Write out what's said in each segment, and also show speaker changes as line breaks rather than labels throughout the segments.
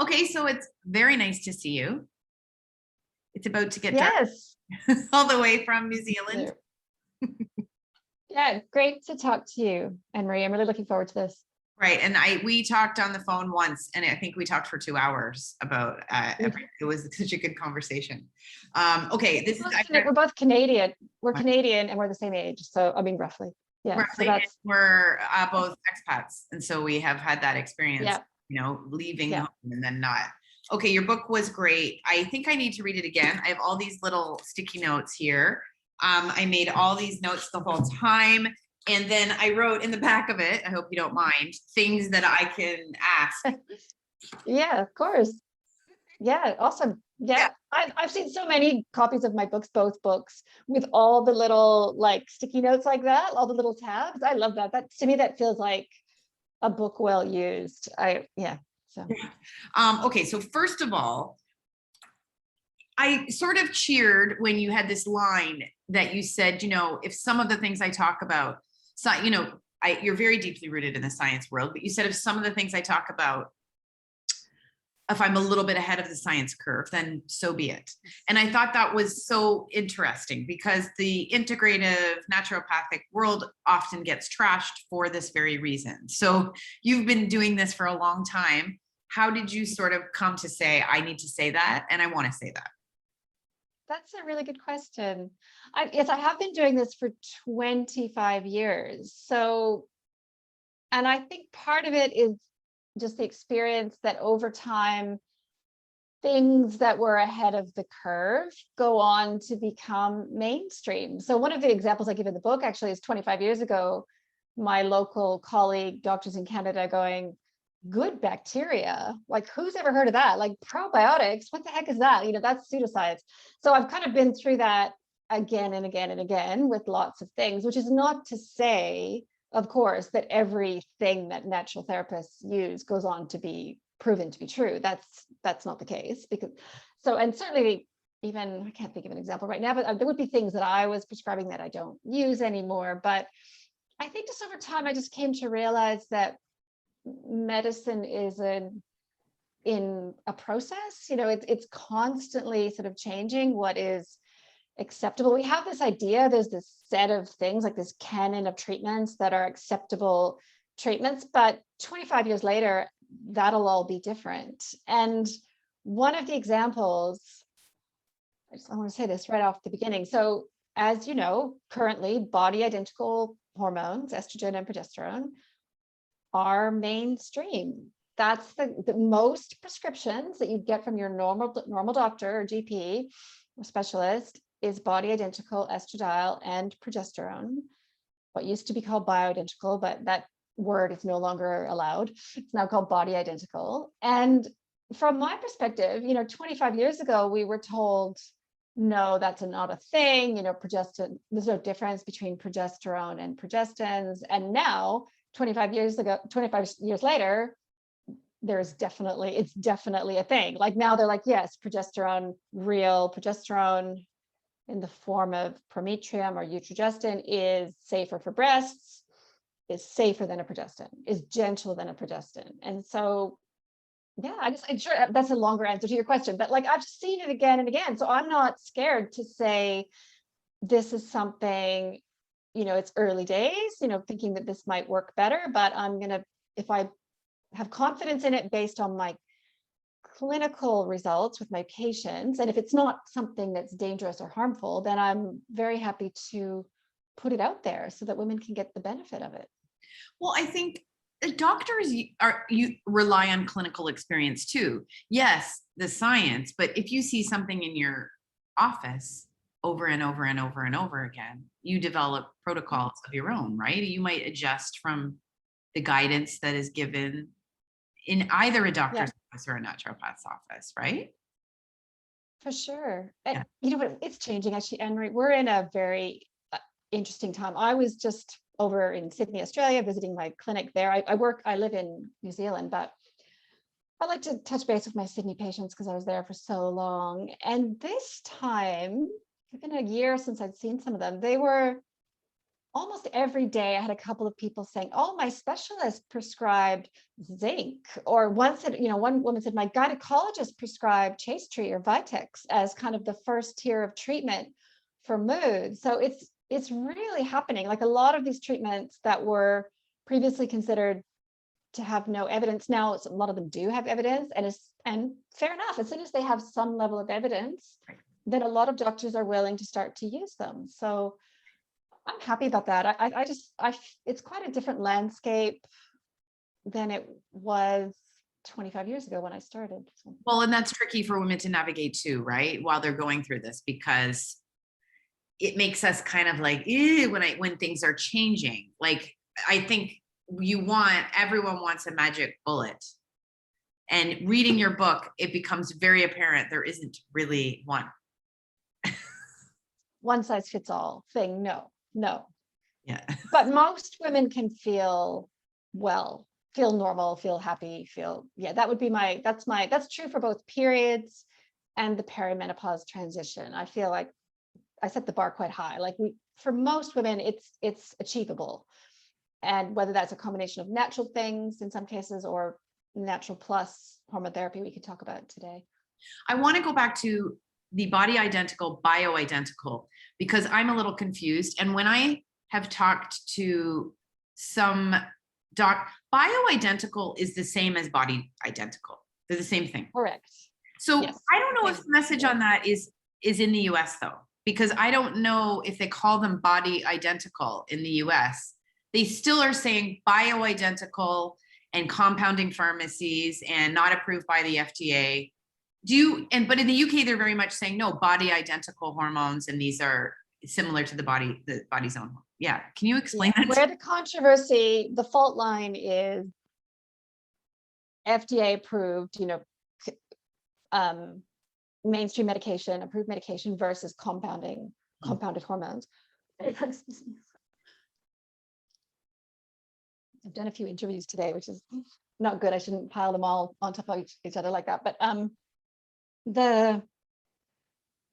Okay, so it's very nice to see you. It's about to get dark
Yes.
all the way from New Zealand.
Yeah, great to talk to you, Anne-Marie. I'm really looking forward to this.
Right. And we talked on the phone once, and I think we talked for 2 hours about it was such a good conversation. Okay, this is
we're both Canadian. We're Canadian and we're the same age. So I mean roughly. Yeah.
roughly,
So that's
we're both expats. And so we have had that experience,
yeah.
you know, leaving
Yeah.
home and then not. Okay, your book was great. I think I need to read it again. I have all these little sticky notes here. I made all these notes the whole time. And then I wrote in the back of it, I hope you don't mind, things that I can ask.
Yeah, of course. Yeah, awesome. Yeah. I've seen so many copies of my books, both books, with all the little like sticky notes like that, all the little tabs. I love that. That to me, that feels like a book well used. So
Okay, so first of all, I sort of cheered when you had this line that you said, you know, if some of the things I talk about, so, you know, you're very deeply rooted in the science world, but you said if some of the things I talk about, if I'm a little bit ahead of the science curve, then so be it. And I thought that was so interesting because the integrative naturopathic world often gets trashed for this very reason. So you've been doing this for a long time. How did you sort of come to say, I need to say that, and I want to say that?
that's a really good question. Yes, I have been doing this for 25 years. So, and I think part of it is just the experience that over time, things that were ahead of the curve go on to become mainstream. So one of the examples I give in the book actually is 25 years ago, my local colleague, doctors in Canada going, good bacteria, like who's ever heard of that? Like probiotics, what the heck is that? You know, that's pseudoscience. So I've kind of been through that again and again and again with lots of things, which is not to say, of course, that everything that natural therapists use goes on to be proven to be true. That's not the case, because so, and certainly even I can't think of an example right now, but there would be things that I was prescribing that I don't use anymore. But I think just over time I just came to realize that medicine is in a process. You know, it's constantly sort of changing what is acceptable. We have this idea, there's this set of things like this canon of treatments that are acceptable treatments, but 25 years later, that'll all be different. And one of the examples, I want to say this right off the beginning. So as you know, currently body identical hormones, estrogen and progesterone, are mainstream. That's the most prescriptions that you get from your normal doctor or GP or specialist is body identical estradiol and progesterone. What used to be called bioidentical, but that word is no longer allowed. It's now called body identical. And from my perspective, you know, 25 years ago, we were told, no, that's not a thing. You know, progestin, there's no difference between progesterone and progestins. And now 25 years later, it's definitely a thing. Like now they're like, yes, progesterone, real progesterone in the form of prometrium or utrogestin is safer for breasts, is safer than a progestin, is gentler than a progestin. And so, yeah, I'm sure that's a longer answer to your question, but like I've just seen it again and again. So I'm not scared to say this is something, you know, it's early days, you know, thinking that this might work better, but I'm going to, if I have confidence in it based on my clinical results with my patients, and if it's not something that's dangerous or harmful, then I'm very happy to put it out there so that women can get the benefit of it.
Well, I think doctors you rely on clinical experience too. Yes, the science, but if you see something in your office over and over and over and over again, you develop protocols of your own, right? You might adjust from the guidance that is given in either a doctor's office or a naturopath's office, right?
For sure. And you know what, it's changing actually, Anne-Marie. We're in a very interesting time. I was just over in Sydney, Australia, visiting my clinic there. I live in New Zealand, but I like to touch base with my Sydney patients because I was there for so long. And this time, it's been a year since I'd seen some of them. They were almost every day I had a couple of people saying, oh, my specialist prescribed zinc, or one said, one woman said, my gynecologist prescribed Chaste or Vitex as kind of the first tier of treatment for mood. So it's really happening. Like a lot of these treatments that were previously considered to have no evidence, now a lot of them do have evidence, and fair enough. As soon as they have some level of evidence, then a lot of doctors are willing to start to use them. So I'm happy about that. It's quite a different landscape than it was 25 years ago when I started.
Well, and that's tricky for women to navigate too, right? While they're going through this, because it makes us kind of like, ew, when things are changing. Like, I think everyone wants a magic bullet. And reading your book, it becomes very apparent there isn't really one.
One size fits all thing. No.
Yeah.
But most women can feel well, feel normal, feel happy, that would be that's true for both periods and the perimenopause transition. I feel like I set the bar quite high. Like for most women, it's achievable. And whether that's a combination of natural things in some cases or natural plus hormone therapy, we could talk about today.
I want to go back to the body identical, bioidentical, because I'm a little confused. And when I have talked to some bioidentical is the same as body identical. They're the same thing.
Correct.
So
yes.
I don't know if the message on that is in the US though, because I don't know if they call them body identical in the US. They still are saying bioidentical and compounding pharmacies and not approved by the FDA. But in the UK, they're very much saying, no, body identical hormones, and these are similar to the body's own. Yeah. Can you explain that?
Where the controversy, the fault line is FDA approved, mainstream medication, approved medication versus compounded hormones. I've done a few interviews today, which is not good. I shouldn't pile them all on top of each other like that. But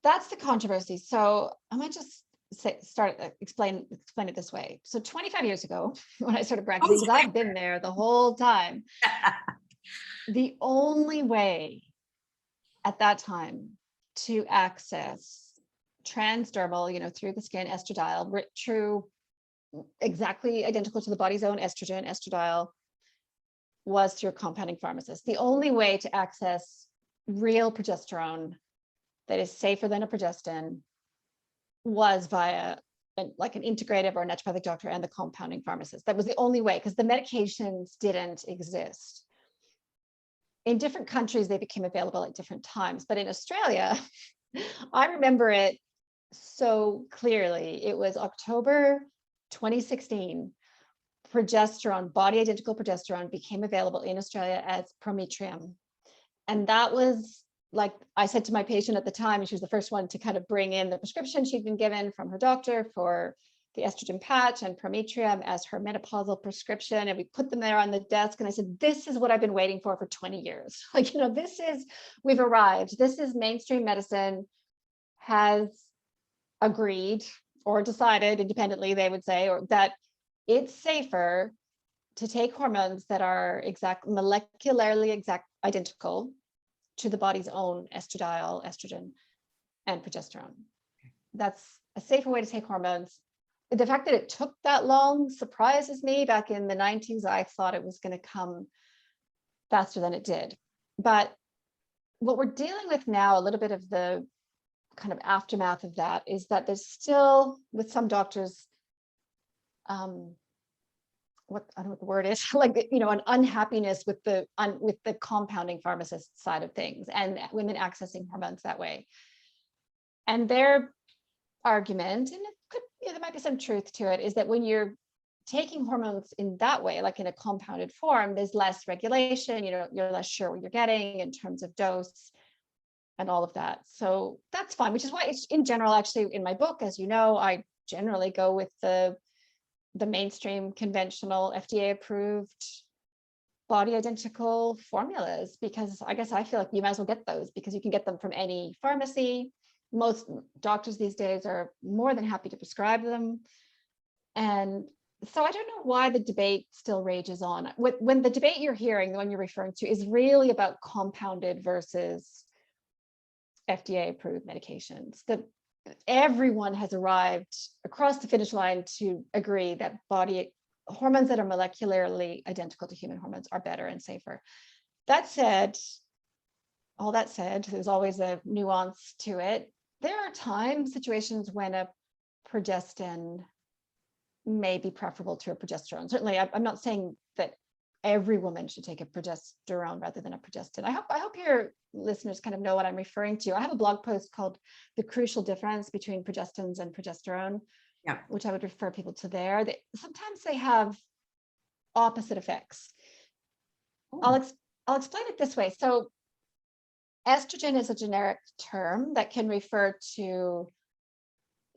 that's the controversy. So I might just explain it this way. So 25 years ago, when I started practicing, because I've been there the whole time, the only way at that time to access transdermal, through the skin estradiol, true, exactly identical to the body's own estrogen, estradiol, was through a compounding pharmacist. The only way to access real progesterone that is safer than a progestin was via like an integrative or a naturopathic doctor and the compounding pharmacist. That was the only way, because the medications didn't exist. In different countries, they became available at different times. But in Australia, I remember it so clearly. It was October 2016. Progesterone, body identical progesterone, became available in Australia as Prometrium. And that was, like I said to my patient at the time, and she was the first one to kind of bring in the prescription she'd been given from her doctor for the estrogen patch and Prometrium as her menopausal prescription. And we put them there on the desk. And I said, this is what I've been waiting for 20 years. We've arrived. This is mainstream medicine has agreed or decided independently, they would say, or that it's safer to take hormones that are molecularly identical to the body's own estradiol, estrogen, and progesterone. That's a safer way to take hormones. The fact that it took that long surprises me. Back in the 90s, I thought it was going to come faster than it did. But what we're dealing with now, a little bit of the kind of aftermath of that, is that there's still, with some doctors, I don't know what the word is, like, an unhappiness with the compounding pharmacist side of things and women accessing hormones that way. And their argument, and there might be some truth to it, is that when you're taking hormones in that way, like in a compounded form, there's less regulation, you're less sure what you're getting in terms of dose and all of that. So that's fine, which is why in general, actually in my book, as you know, I generally go with the mainstream conventional FDA approved body identical formulas, because I guess I feel like you might as well get those because you can get them from any pharmacy. Most doctors these days are more than happy to prescribe them. And so I don't know why the debate still rages on. When the debate you're hearing, the one you're referring to, is really about compounded versus FDA approved medications. That everyone has arrived across the finish line to agree that body hormones that are molecularly identical to human hormones are better and safer. That said, all that said, there's always a nuance to it. There are situations when a progestin may be preferable to a progesterone. Certainly, I'm not saying that every woman should take a progesterone rather than a progestin. I hope your listeners kind of know what I'm referring to. I have a blog post called "The Crucial Difference Between Progestins and Progesterone," which I would refer people to there. Sometimes they have opposite effects. I'll explain it this way. So estrogen is a generic term that can refer to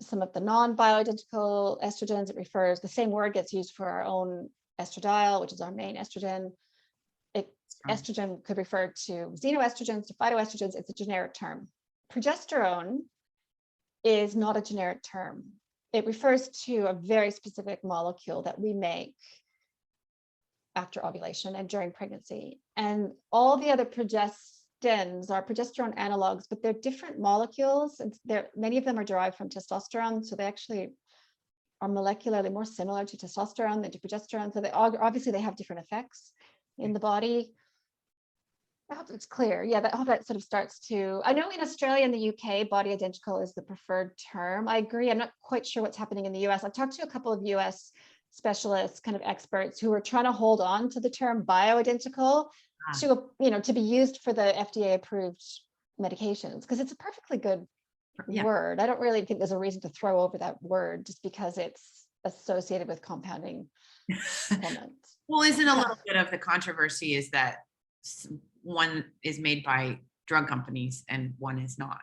some of the non-bioidentical estrogens. It refers, the same word gets used for our own estradiol, which is our main estrogen. Estrogen could refer to xenoestrogens, to phytoestrogens. It's a generic term. Progesterone is not a generic term. It refers to a very specific molecule that we make after ovulation and during pregnancy. And all the other progestins are progesterone analogs, but they're different molecules, and many of them are derived from testosterone, so they actually are molecularly more similar to testosterone than to progesterone. So obviously they have different effects in the body. I hope it's clear. Yeah, I hope that sort of starts to, I know in Australia and the UK, body identical is the preferred term. I agree. I'm not quite sure what's happening in the US. I've talked to a couple of US specialists, kind of experts, who are trying to hold on to the term bioidentical to be used for the FDA approved medications, because it's a perfectly good word. I don't really think there's a reason to throw over that word just because it's associated with compounding hormones.
Well, isn't a little bit of the controversy is that one is made by drug companies and one is not,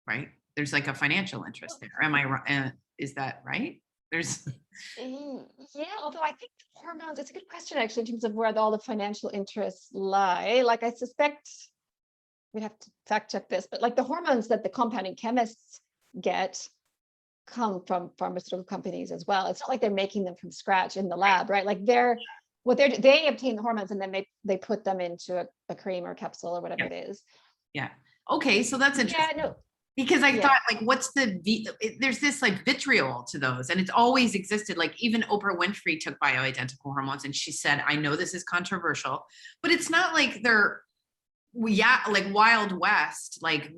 right? There's like a financial interest there. Am I right? Is that right?
Although I think hormones, it's a good question actually, in terms of where all the financial interests lie. Like, I suspect we'd have to fact check this, but like the hormones that the compounding chemists get come from pharmaceutical companies as well. It's not like they're making them from scratch in the lab, right? Like they obtain the hormones and then they put them into a cream or capsule or whatever it is.
Yeah. Okay. So that's interesting.
Yeah, no.
Because I thought, like, there's this like vitriol to those, and it's always existed. Like even Oprah Winfrey took bioidentical hormones, and she said, I know this is controversial, but it's not like they're, like Wild West, like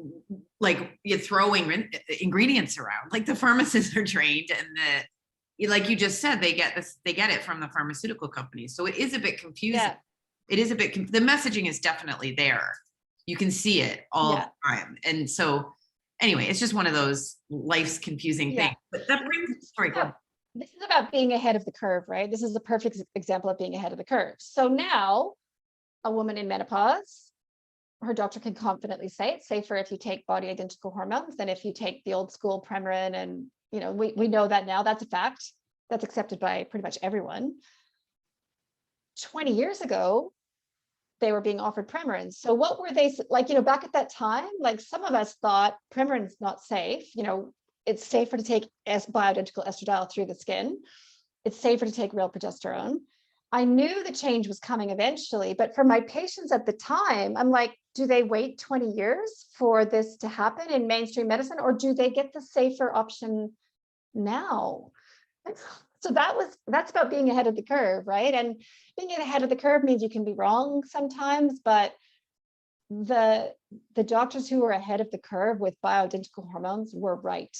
you're throwing ingredients around. Like the pharmacists are trained, and like you just said, they get it from the pharmaceutical companies. So it is a bit confusing. Yeah. It is a bit, the messaging is definitely there. You can see it all the time. And so anyway, it's just one of those life's confusing things. But that brings,
this is about being ahead of the curve, right? This is the perfect example of being ahead of the curve. So now a woman in menopause, her doctor can confidently say it's safer if you take body identical hormones than if you take the old school Premarin. And, we know that now. That's a fact. That's accepted by pretty much everyone. 20 years ago, they were being offered Premarin. So what were they like, back at that time? Like some of us thought Premarin's not safe. It's safer to take bioidentical estradiol through the skin. It's safer to take real progesterone. I knew the change was coming eventually, but for my patients at the time, I'm like, do they wait 20 years for this to happen in mainstream medicine, or do they get the safer option now? So that's about being ahead of the curve, right? And being ahead of the curve means you can be wrong sometimes, but the doctors who were ahead of the curve with bioidentical hormones were right,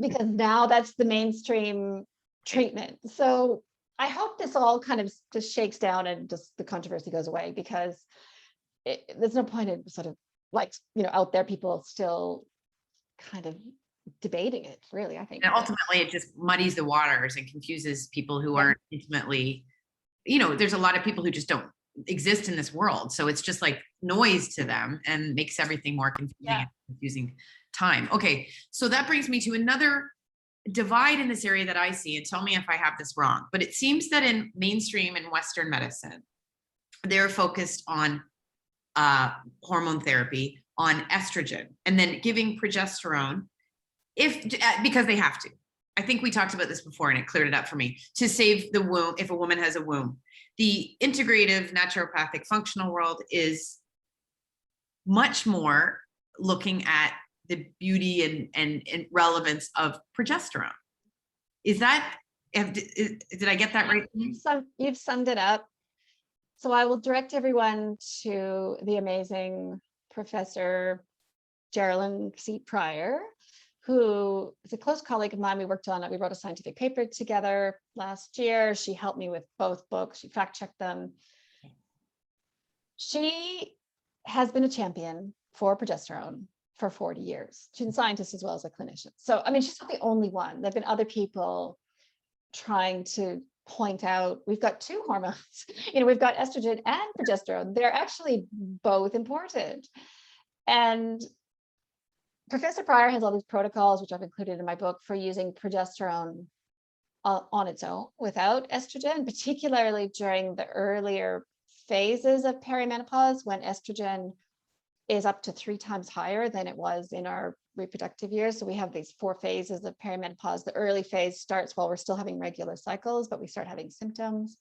because now that's the mainstream treatment. So I hope this all kind of just shakes down and just the controversy goes away, because there's no point in sort of like, out there, people still kind of debating it, really, I think.
And ultimately it just muddies the waters and confuses people who aren't intimately, there's a lot of people who just don't exist in this world. So it's just like noise to them and makes everything more confusing time. Okay. So that brings me to another divide in this area that I see, and tell me if I have this wrong, but it seems that in mainstream and Western medicine, they're focused on hormone therapy, on estrogen, and then giving progesterone because they have to. I think we talked about this before and it cleared it up for me, to save the womb, if a woman has a womb. The integrative naturopathic functional world is much more looking at the beauty and relevance of progesterone. Is that, did I get that right?
You've summed it up. So I will direct everyone to the amazing Professor Geraldine C. Pryor, who is a close colleague of mine. We wrote a scientific paper together last year. She helped me with both books. She fact-checked them. She has been a champion for progesterone for 40 years. She's a scientist as well as a clinician. So, I mean, she's not the only one. There've been other people trying to point out, we've got two hormones, we've got estrogen and progesterone. They're actually both important. And Professor Pryor has all these protocols, which I've included in my book, for using progesterone on its own without estrogen, particularly during the earlier phases of perimenopause, when estrogen is up to 3 times higher than it was in our reproductive years. So we have these 4 phases of perimenopause. The early phase starts while we're still having regular cycles, but we start having symptoms.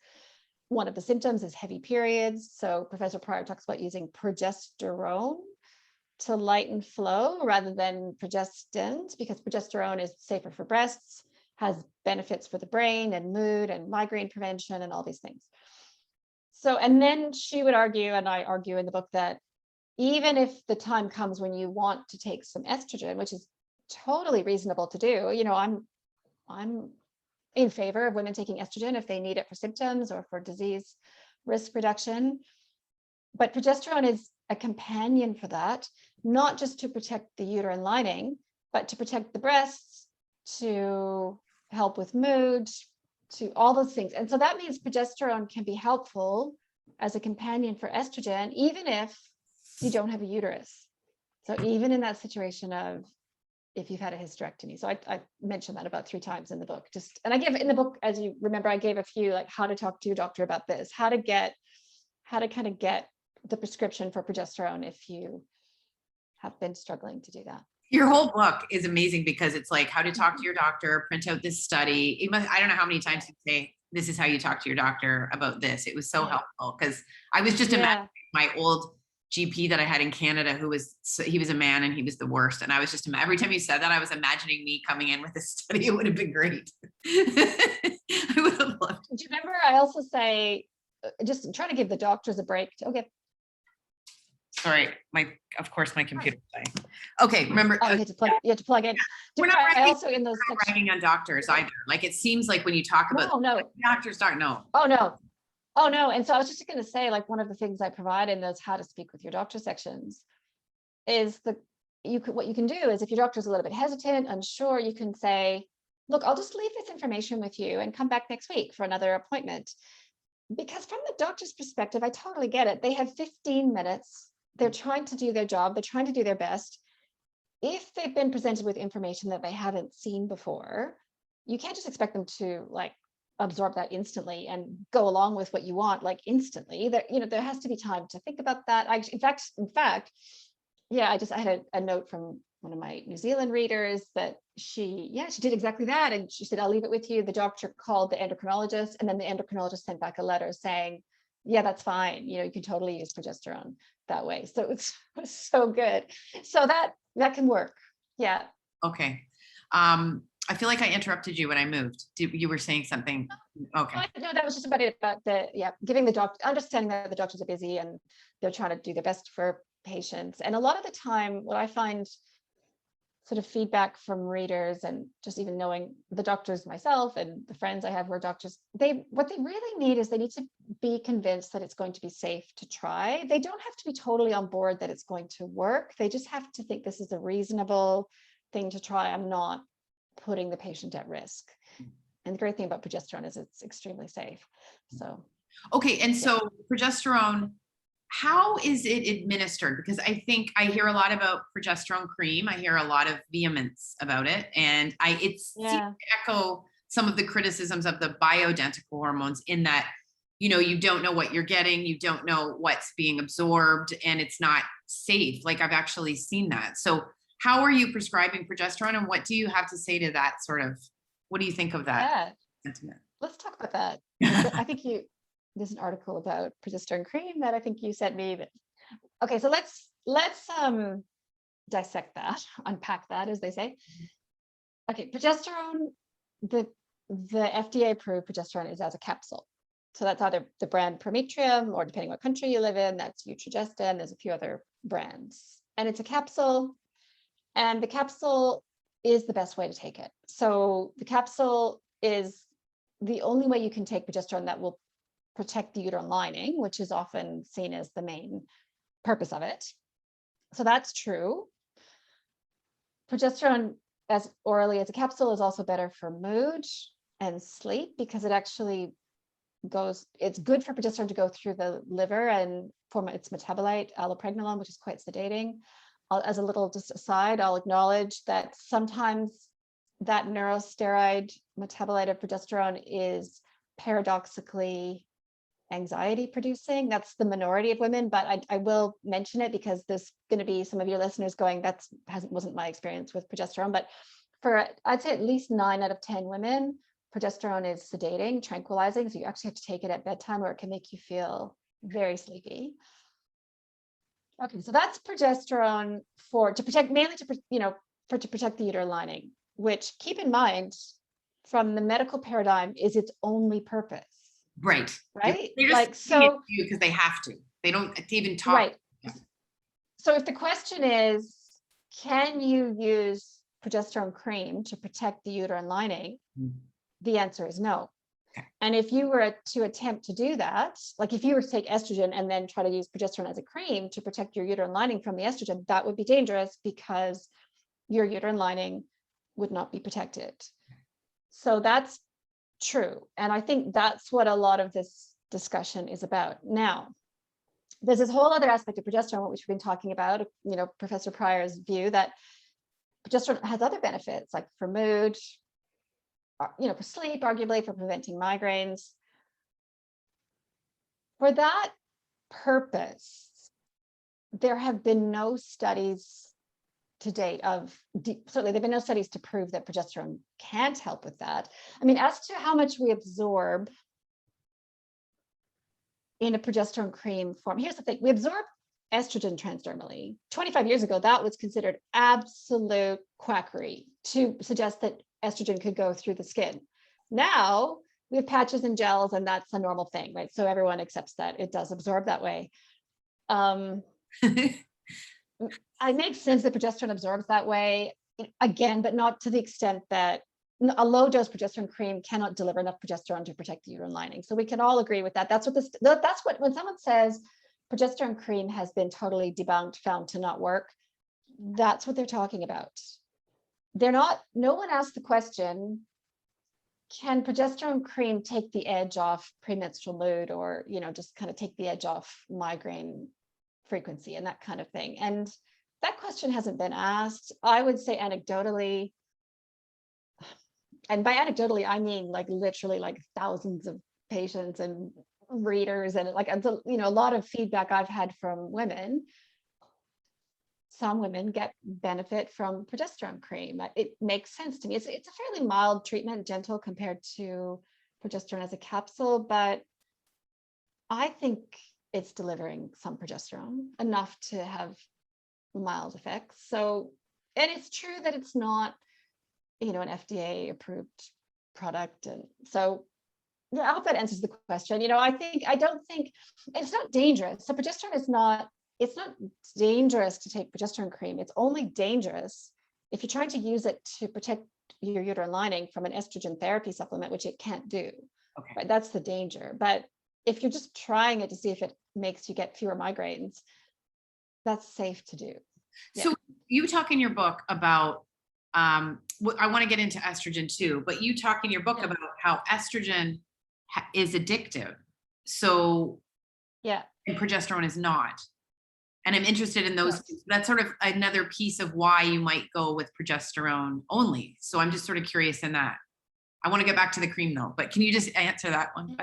One of the symptoms is heavy periods. So Professor Pryor talks about using progesterone to lighten flow rather than progestin, because progesterone is safer for breasts, has benefits for the brain and mood and migraine prevention and all these things. So, and then she would argue, and I argue in the book, that even if the time comes when you want to take some estrogen, which is totally reasonable to do, I'm in favor of women taking estrogen if they need it for symptoms or for disease risk reduction. But progesterone is a companion for that, not just to protect the uterine lining, but to protect the breasts, to help with mood, to all those things. And so that means progesterone can be helpful as a companion for estrogen, even if you don't have a uterus. So even in that situation of if you've had a hysterectomy. So I mentioned that about 3 times in the book. And I give in the book, as you remember, I gave a few, like how to talk to your doctor about this, how to kind of get the prescription for progesterone if you have been struggling to do that.
Your whole book is amazing because it's like how to talk to your doctor, print out this study. I don't know how many times you say, this is how you talk to your doctor about this. It was so helpful because I was just imagining my old GP that I had in Canada, he was a man and he was the worst. And I was just, every time you said that, I was imagining me coming in with this study. It would have been great. I would have loved it.
Do you remember I also say, just trying to give the doctors a break. Okay.
Sorry, of course my computer's dying. Okay, remember.
Oh, you have to plug in.
We're not
ragging
on doctors either. Like it seems like when you talk about doctors don't know.
Oh no. And so I was just going to say, like, one of the things I provide in those how to speak with your doctor sections is what you can do is, if your doctor's a little bit hesitant, unsure, you can say, look, I'll just leave this information with you and come back next week for another appointment. Because from the doctor's perspective, I totally get it. They have 15 minutes. They're trying to do their job. They're trying to do their best. If they've been presented with information that they haven't seen before, you can't just expect them to absorb that instantly and go along with what you want instantly. There has to be time to think about that. In fact, I had a note from one of my New Zealand readers that she did exactly that. And she said, I'll leave it with you. The doctor called the endocrinologist, and then the endocrinologist sent back a letter saying, yeah, that's fine. You can totally use progesterone that way. So it's so good. So that can work. Yeah.
Okay. I feel like I interrupted you when I moved. You were saying something. Okay.
No, that was just about it, about giving the doctor, understanding that the doctors are busy and they're trying to do their best for patients. And a lot of the time, what I find sort of feedback from readers, and just even knowing the doctors myself and the friends I have who are doctors, what they really need is they need to be convinced that it's going to be safe to try. They don't have to be totally on board that it's going to work. They just have to think this is a reasonable thing to try. I'm not putting the patient at risk. And the great thing about progesterone is it's extremely safe. So
okay, and so progesterone, how is it administered? Because I think I hear a lot about progesterone cream. I hear a lot of vehemence about it. And it seems to echo some of the criticisms of the bioidentical hormones in that, you don't know what you're getting, you don't know what's being absorbed, and it's not safe. Like I've actually seen that. So how are you prescribing progesterone, and what do you have to say to that sort of What do you think of that
Yeah,
sentiment?
let's talk about that. I think there's an article about progesterone cream that I think you sent me. Okay, so let's dissect that, unpack that, as they say. Okay, progesterone, the FDA approved progesterone is as a capsule. So that's either the brand Prometrium, or depending what country you live in, that's Utrogestan. There's a few other brands, and it's a capsule, and the capsule is the best way to take it. So the capsule is the only way you can take progesterone that will protect the uterine lining, which is often seen as the main purpose of it. So that's true. Progesterone as orally as a capsule is also better for mood and sleep, because it actually it's good for progesterone to go through the liver and form its metabolite, allopregnanolone, which is quite sedating. As a little just aside, I'll acknowledge that sometimes that neurosteroid metabolite of progesterone is paradoxically anxiety producing. That's the minority of women, but I will mention it because there's going to be some of your listeners going, wasn't my experience with progesterone. But for, I'd say at least 9 out of 10 women, progesterone is sedating, tranquilizing. So you actually have to take it at bedtime, or it can make you feel very sleepy. Okay, so that's progesterone to protect the uterine lining, which, keep in mind, from the medical paradigm, is its only purpose.
Right.
Right.
They're just because they have to. They don't even talk.
Right. Yeah. So if the question is, can you use progesterone cream to protect the uterine lining? The answer is no.
Okay.
And if you were to attempt to do that, like if you were to take estrogen and then try to use progesterone as a cream to protect your uterine lining from the estrogen, that would be dangerous because your uterine lining would not be protected. So that's true. And I think that's what a lot of this discussion is about. Now, there's this whole other aspect of progesterone, which we've been talking about, Professor Pryor's view that progesterone has other benefits, like for mood, for sleep, arguably for preventing migraines. For that purpose, there have been no studies to date certainly there've been no studies to prove that progesterone can't help with that. I mean, as to how much we absorb in a progesterone cream form, here's the thing: we absorb estrogen transdermally. 25 years ago, that was considered absolute quackery to suggest that estrogen could go through the skin. Now we have patches and gels, and that's a normal thing, right? So everyone accepts that it does absorb that way. It makes sense that progesterone absorbs that way, again, but not to the extent that a low dose progesterone cream cannot deliver enough progesterone to protect the uterine lining. So we can all agree with that. That's what when someone says progesterone cream has been totally debunked, found to not work, that's what they're talking about. No one asked the question, can progesterone cream take the edge off premenstrual mood, or, just kind of take the edge off migraine frequency and that kind of thing? And that question hasn't been asked. I would say anecdotally, and by anecdotally, I mean like literally like thousands of patients and readers, and like, a lot of feedback I've had from women. Some women get benefit from progesterone cream. It makes sense to me. It's a fairly mild treatment, gentle compared to progesterone as a capsule, but I think it's delivering some progesterone, enough to have mild effects. So, and it's true that it's not, an FDA approved product. And so, yeah, I hope that answers the question. I don't think it's not dangerous. So progesterone it's not dangerous to take progesterone cream. It's only dangerous if you're trying to use it to protect your uterine lining from an estrogen therapy supplement, which it can't do.
Okay.
Right? That's the danger. But if you're just trying it to see if it makes you get fewer migraines, that's safe to do. Yeah.
So you talk in your book about, I want to get into estrogen too, but you talk in your book about how estrogen is addictive. So
yeah,
and progesterone is not. And I'm interested in those.
Yes.
That's sort of another piece of why you might go with progesterone only. So I'm just sort of curious in that. I want to get back to the cream though, but can you just answer that one?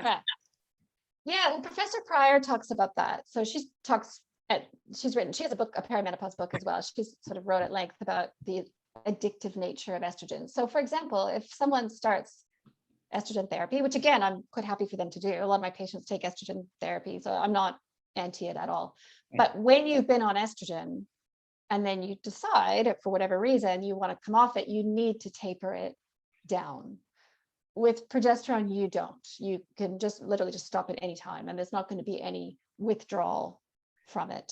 Yeah, well, Professor Pryor talks about that. So she has a book, a perimenopause book as well. She's sort of wrote at length about the addictive nature of estrogen. So for example, if someone starts estrogen therapy, which again, I'm quite happy for them to do. A lot of my patients take estrogen therapy, so I'm not anti it at all.
Okay.
But when you've been on estrogen and then you decide for whatever reason you want to come off it, you need to taper it down. With progesterone, you don't. You can just literally just stop at any time, and there's not going to be any withdrawal from it,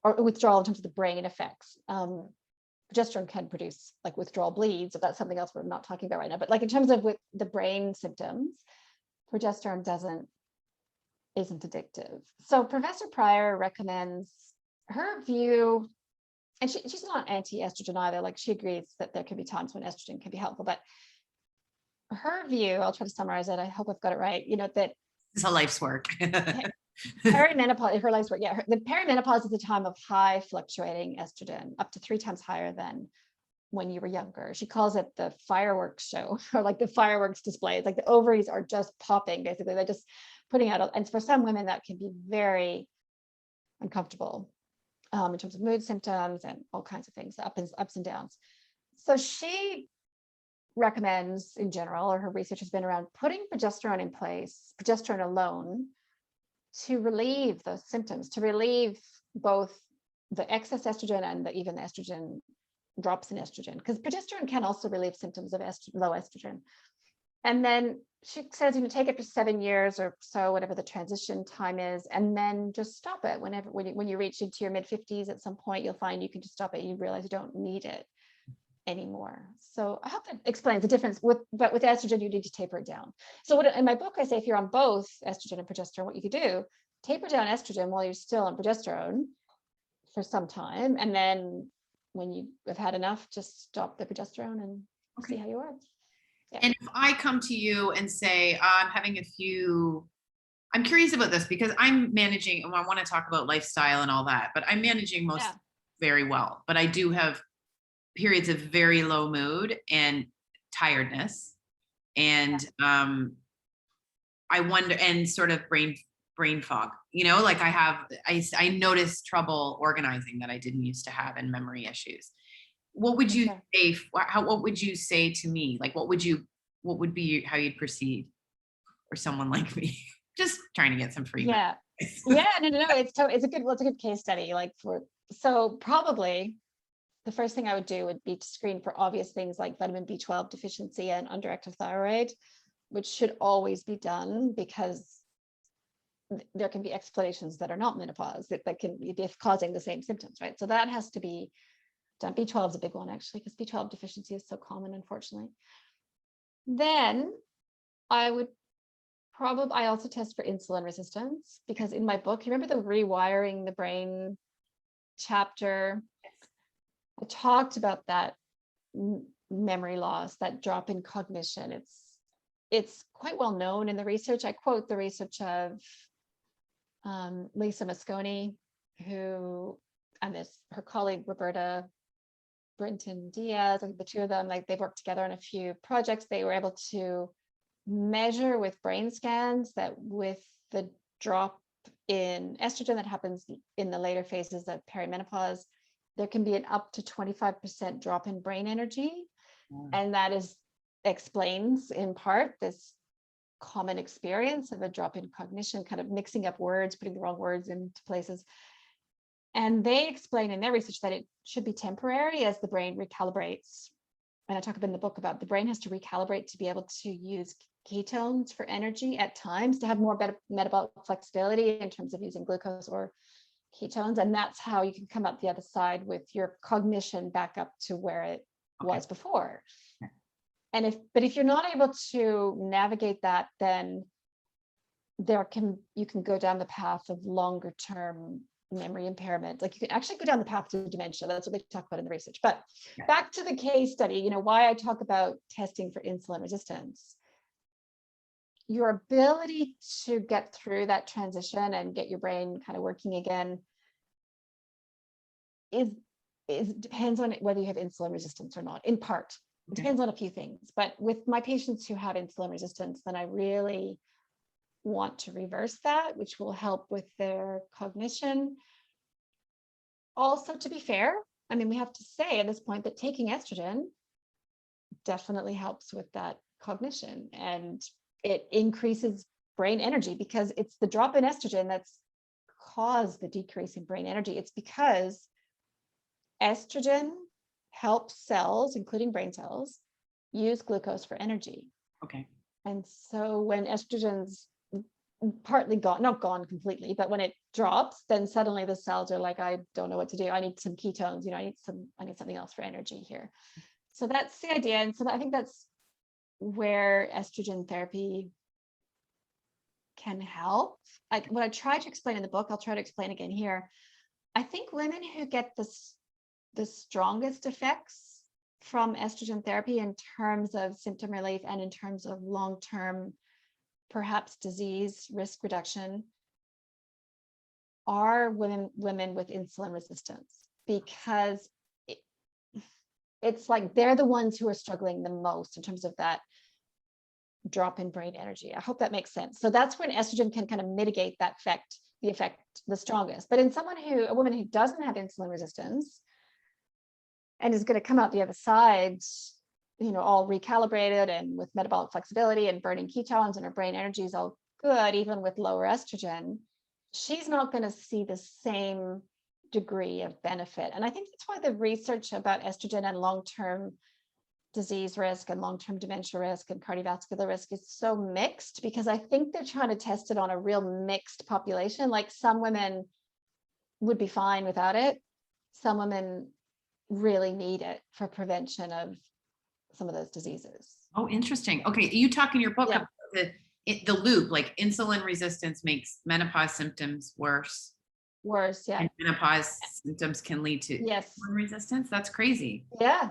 or withdrawal in terms of the brain effects. Progesterone can produce like withdrawal bleeds, if that's something else we're not talking about right now. But like in terms of with the brain symptoms, progesterone isn't addictive. So Professor Pryor recommends, her view, and she's not anti-estrogen either. Like she agrees that there can be times when estrogen can be helpful, but her view, I'll try to summarize it, I hope I've got it right, that
It's a life's work.
perimenopause, her life's work, yeah, the perimenopause is a time of high fluctuating estrogen, up to 3 times higher than when you were younger. She calls it the fireworks show, or like the fireworks display. It's like the ovaries are just popping, basically. They're just putting out, and for some women that can be very uncomfortable in terms of mood symptoms and all kinds of things, ups and downs. So she recommends in general, or her research has been around putting progesterone in place, progesterone alone, to relieve those symptoms, to relieve both the excess estrogen and even the estrogen drops in estrogen, because progesterone can also relieve symptoms of low estrogen. And then she says, take it for 7 years or so, whatever the transition time is, and then just stop it when you reach into your mid-50s. At some point, you'll find you can just stop it. You realize you don't need it anymore. So I hope that explains the difference. But with estrogen, you need to taper it down. So in my book, I say if you're on both estrogen and progesterone, what you could do, taper down estrogen while you're still on progesterone for some time, and then when you have had enough, just stop the progesterone and see how you are. Yeah.
And if I come to you and say, I'm curious about this because I'm managing, and I want to talk about lifestyle and all that, but I'm managing most very well. But I do have periods of very low mood and tiredness. And I wonder, and sort of brain fog, like I notice trouble organizing that I didn't used to have, and memory issues. What would you say? What would you say to me? Like, what would be how you'd proceed, or someone like me? Just trying to get some free.
Yeah. No. It's a good case study. So probably the first thing I would do would be to screen for obvious things like vitamin B12 deficiency and underactive thyroid, which should always be done because there can be explanations that are not menopause that can be causing the same symptoms, right? So that has to be done. B12 is a big one, actually, because B12 deficiency is so common, unfortunately. Then I also test for insulin resistance, because in my book, you remember the rewiring the brain chapter? I talked about that memory loss, that drop in cognition. It's quite well known in the research. I quote the research of Lisa Mosconi, and her colleague Roberta Brinton Diaz, the two of them, they've worked together on a few projects. They were able to measure with brain scans that with the drop in estrogen that happens in the later phases of perimenopause, there can be an up to 25% drop in brain energy. And that explains in part this common experience of a drop in cognition, kind of mixing up words, putting the wrong words into places. And they explain in their research that it should be temporary as the brain recalibrates. And I talk about in the book about the brain has to recalibrate to be able to use ketones for energy at times, to have more metabolic flexibility in terms of using glucose or ketones. And that's how you can come out the other side with your cognition back up to where it was before. And if you're not able to navigate that, then you can go down the path of longer term memory impairment. Like you can actually go down the path to dementia. That's what they talk about in the research. But back to the case study, why I talk about testing for insulin resistance. Your ability to get through that transition and get your brain kind of working again depends on whether you have insulin resistance or not, in part. It depends on a few things. But with my patients who have insulin resistance, then I really want to reverse that, which will help with their cognition. Also, to be fair, I mean, we have to say at this point that taking estrogen definitely helps with that cognition, and it increases brain energy because it's the drop in estrogen that's caused the decrease in brain energy. It's because estrogen helps cells, including brain cells, use glucose for energy.
Okay.
And so when estrogen's partly gone, not gone completely, but when it drops, then suddenly the cells are like, I don't know what to do. I need some ketones, you know, I need something else for energy here. So that's the idea. And so I think that's where estrogen therapy can help. Like what I try to explain in the book, I'll try to explain again here. I think women who get the strongest effects from estrogen therapy in terms of symptom relief and in terms of long-term, perhaps disease risk reduction, are women with insulin resistance, because it's like they're the ones who are struggling the most in terms of that drop in brain energy. I hope that makes sense. So that's when estrogen can kind of mitigate that effect the strongest. But in a woman who doesn't have insulin resistance and is going to come out the other side, you know, all recalibrated and with metabolic flexibility and burning ketones, and her brain energy is all good, even with lower estrogen, she's not going to see the same degree of benefit. And I think that's why the research about estrogen and long-term disease risk and long-term dementia risk and cardiovascular risk is so mixed, because I think they're trying to test it on a real mixed population. Like some women would be fine without it. Some women really need it for prevention of some of those diseases.
Oh, interesting. Okay. You talk in your book
Yeah.
about the loop, like insulin resistance makes menopause symptoms worse.
Worse, yeah.
And menopause symptoms can lead to
Yes.
insulin resistance. That's crazy.
Yeah.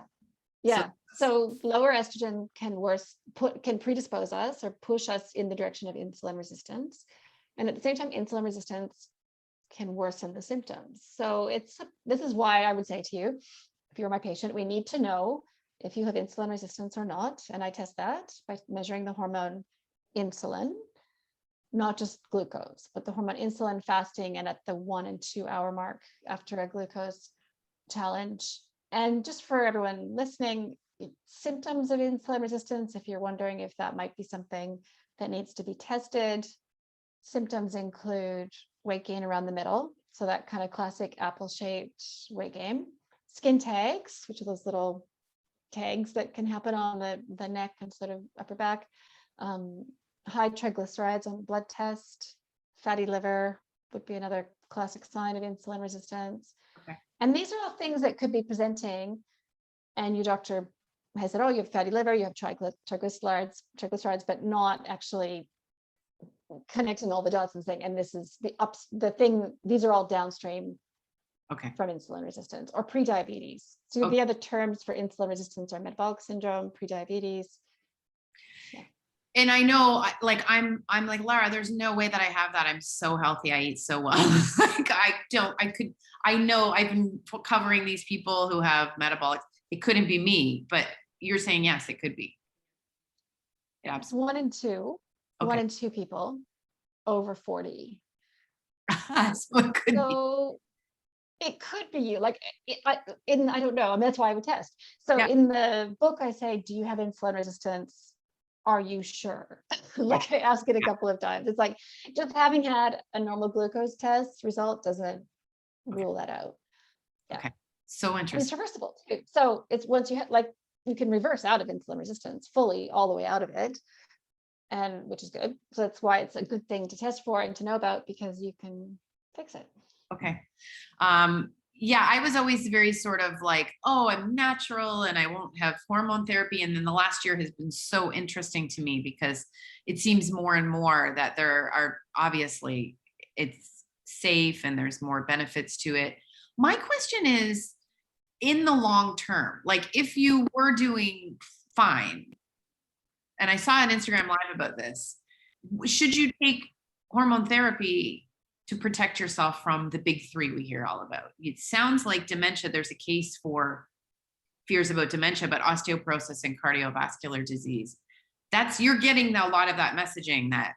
Yeah. So lower estrogen can predispose us or push us in the direction of insulin resistance. And at the same time, insulin resistance can worsen the symptoms. So this is why I would say to you, if you're my patient, we need to know if you have insulin resistance or not. And I test that by measuring the hormone insulin, not just glucose, but the hormone insulin, fasting, and at the 1 and 2 hour mark after a glucose challenge. And just for everyone listening, symptoms of insulin resistance, if you're wondering if that might be something that needs to be tested, symptoms include weight gain around the middle. So that kind of classic apple-shaped weight gain. Skin tags, which are those little tags that can happen on the neck and sort of upper back. High triglycerides on blood test. Fatty liver would be another classic sign of insulin resistance.
Okay.
And these are all things that could be presenting, and your doctor has said, oh, you have fatty liver, you have triglycerides, but not actually connecting all the dots and saying, and this is the thing, these are all downstream from insulin resistance or prediabetes. So the other terms for insulin resistance are metabolic syndrome, prediabetes. Yeah.
And I know, I'm like, Lara, there's no way that I have that. I'm so healthy. I eat so well. Like I know I've been covering these people who have metabolic. It couldn't be me, but you're saying, yes, it could be. Yeah, absolutely.
1 in 2, 1 in 2 people over 40.
So it could be.
It could be you. Like, I don't know. I mean, that's why I would test. So in the book, I say, do you have insulin resistance? Are you sure? Like, I ask it a couple of times. It's like, just having had a normal glucose test result doesn't rule that out. Yeah. Okay.
So interesting.
It's reversible too. So it's once you you can reverse out of insulin resistance fully, all the way out of it, and which is good. So that's why it's a good thing to test for and to know about, because you can fix it.
Okay. Yeah, I was always very sort of like, oh, I'm natural and I won't have hormone therapy. And then the last year has been so interesting to me, because it seems more and more that there are, obviously it's safe and there's more benefits to it. My question is, in the long term, like if you were doing fine, and I saw an Instagram live about this, should you take hormone therapy to protect yourself from the big 3 we hear all about? It sounds like dementia, there's a case for fears about dementia, but osteoporosis and cardiovascular disease, you're getting a lot of that messaging that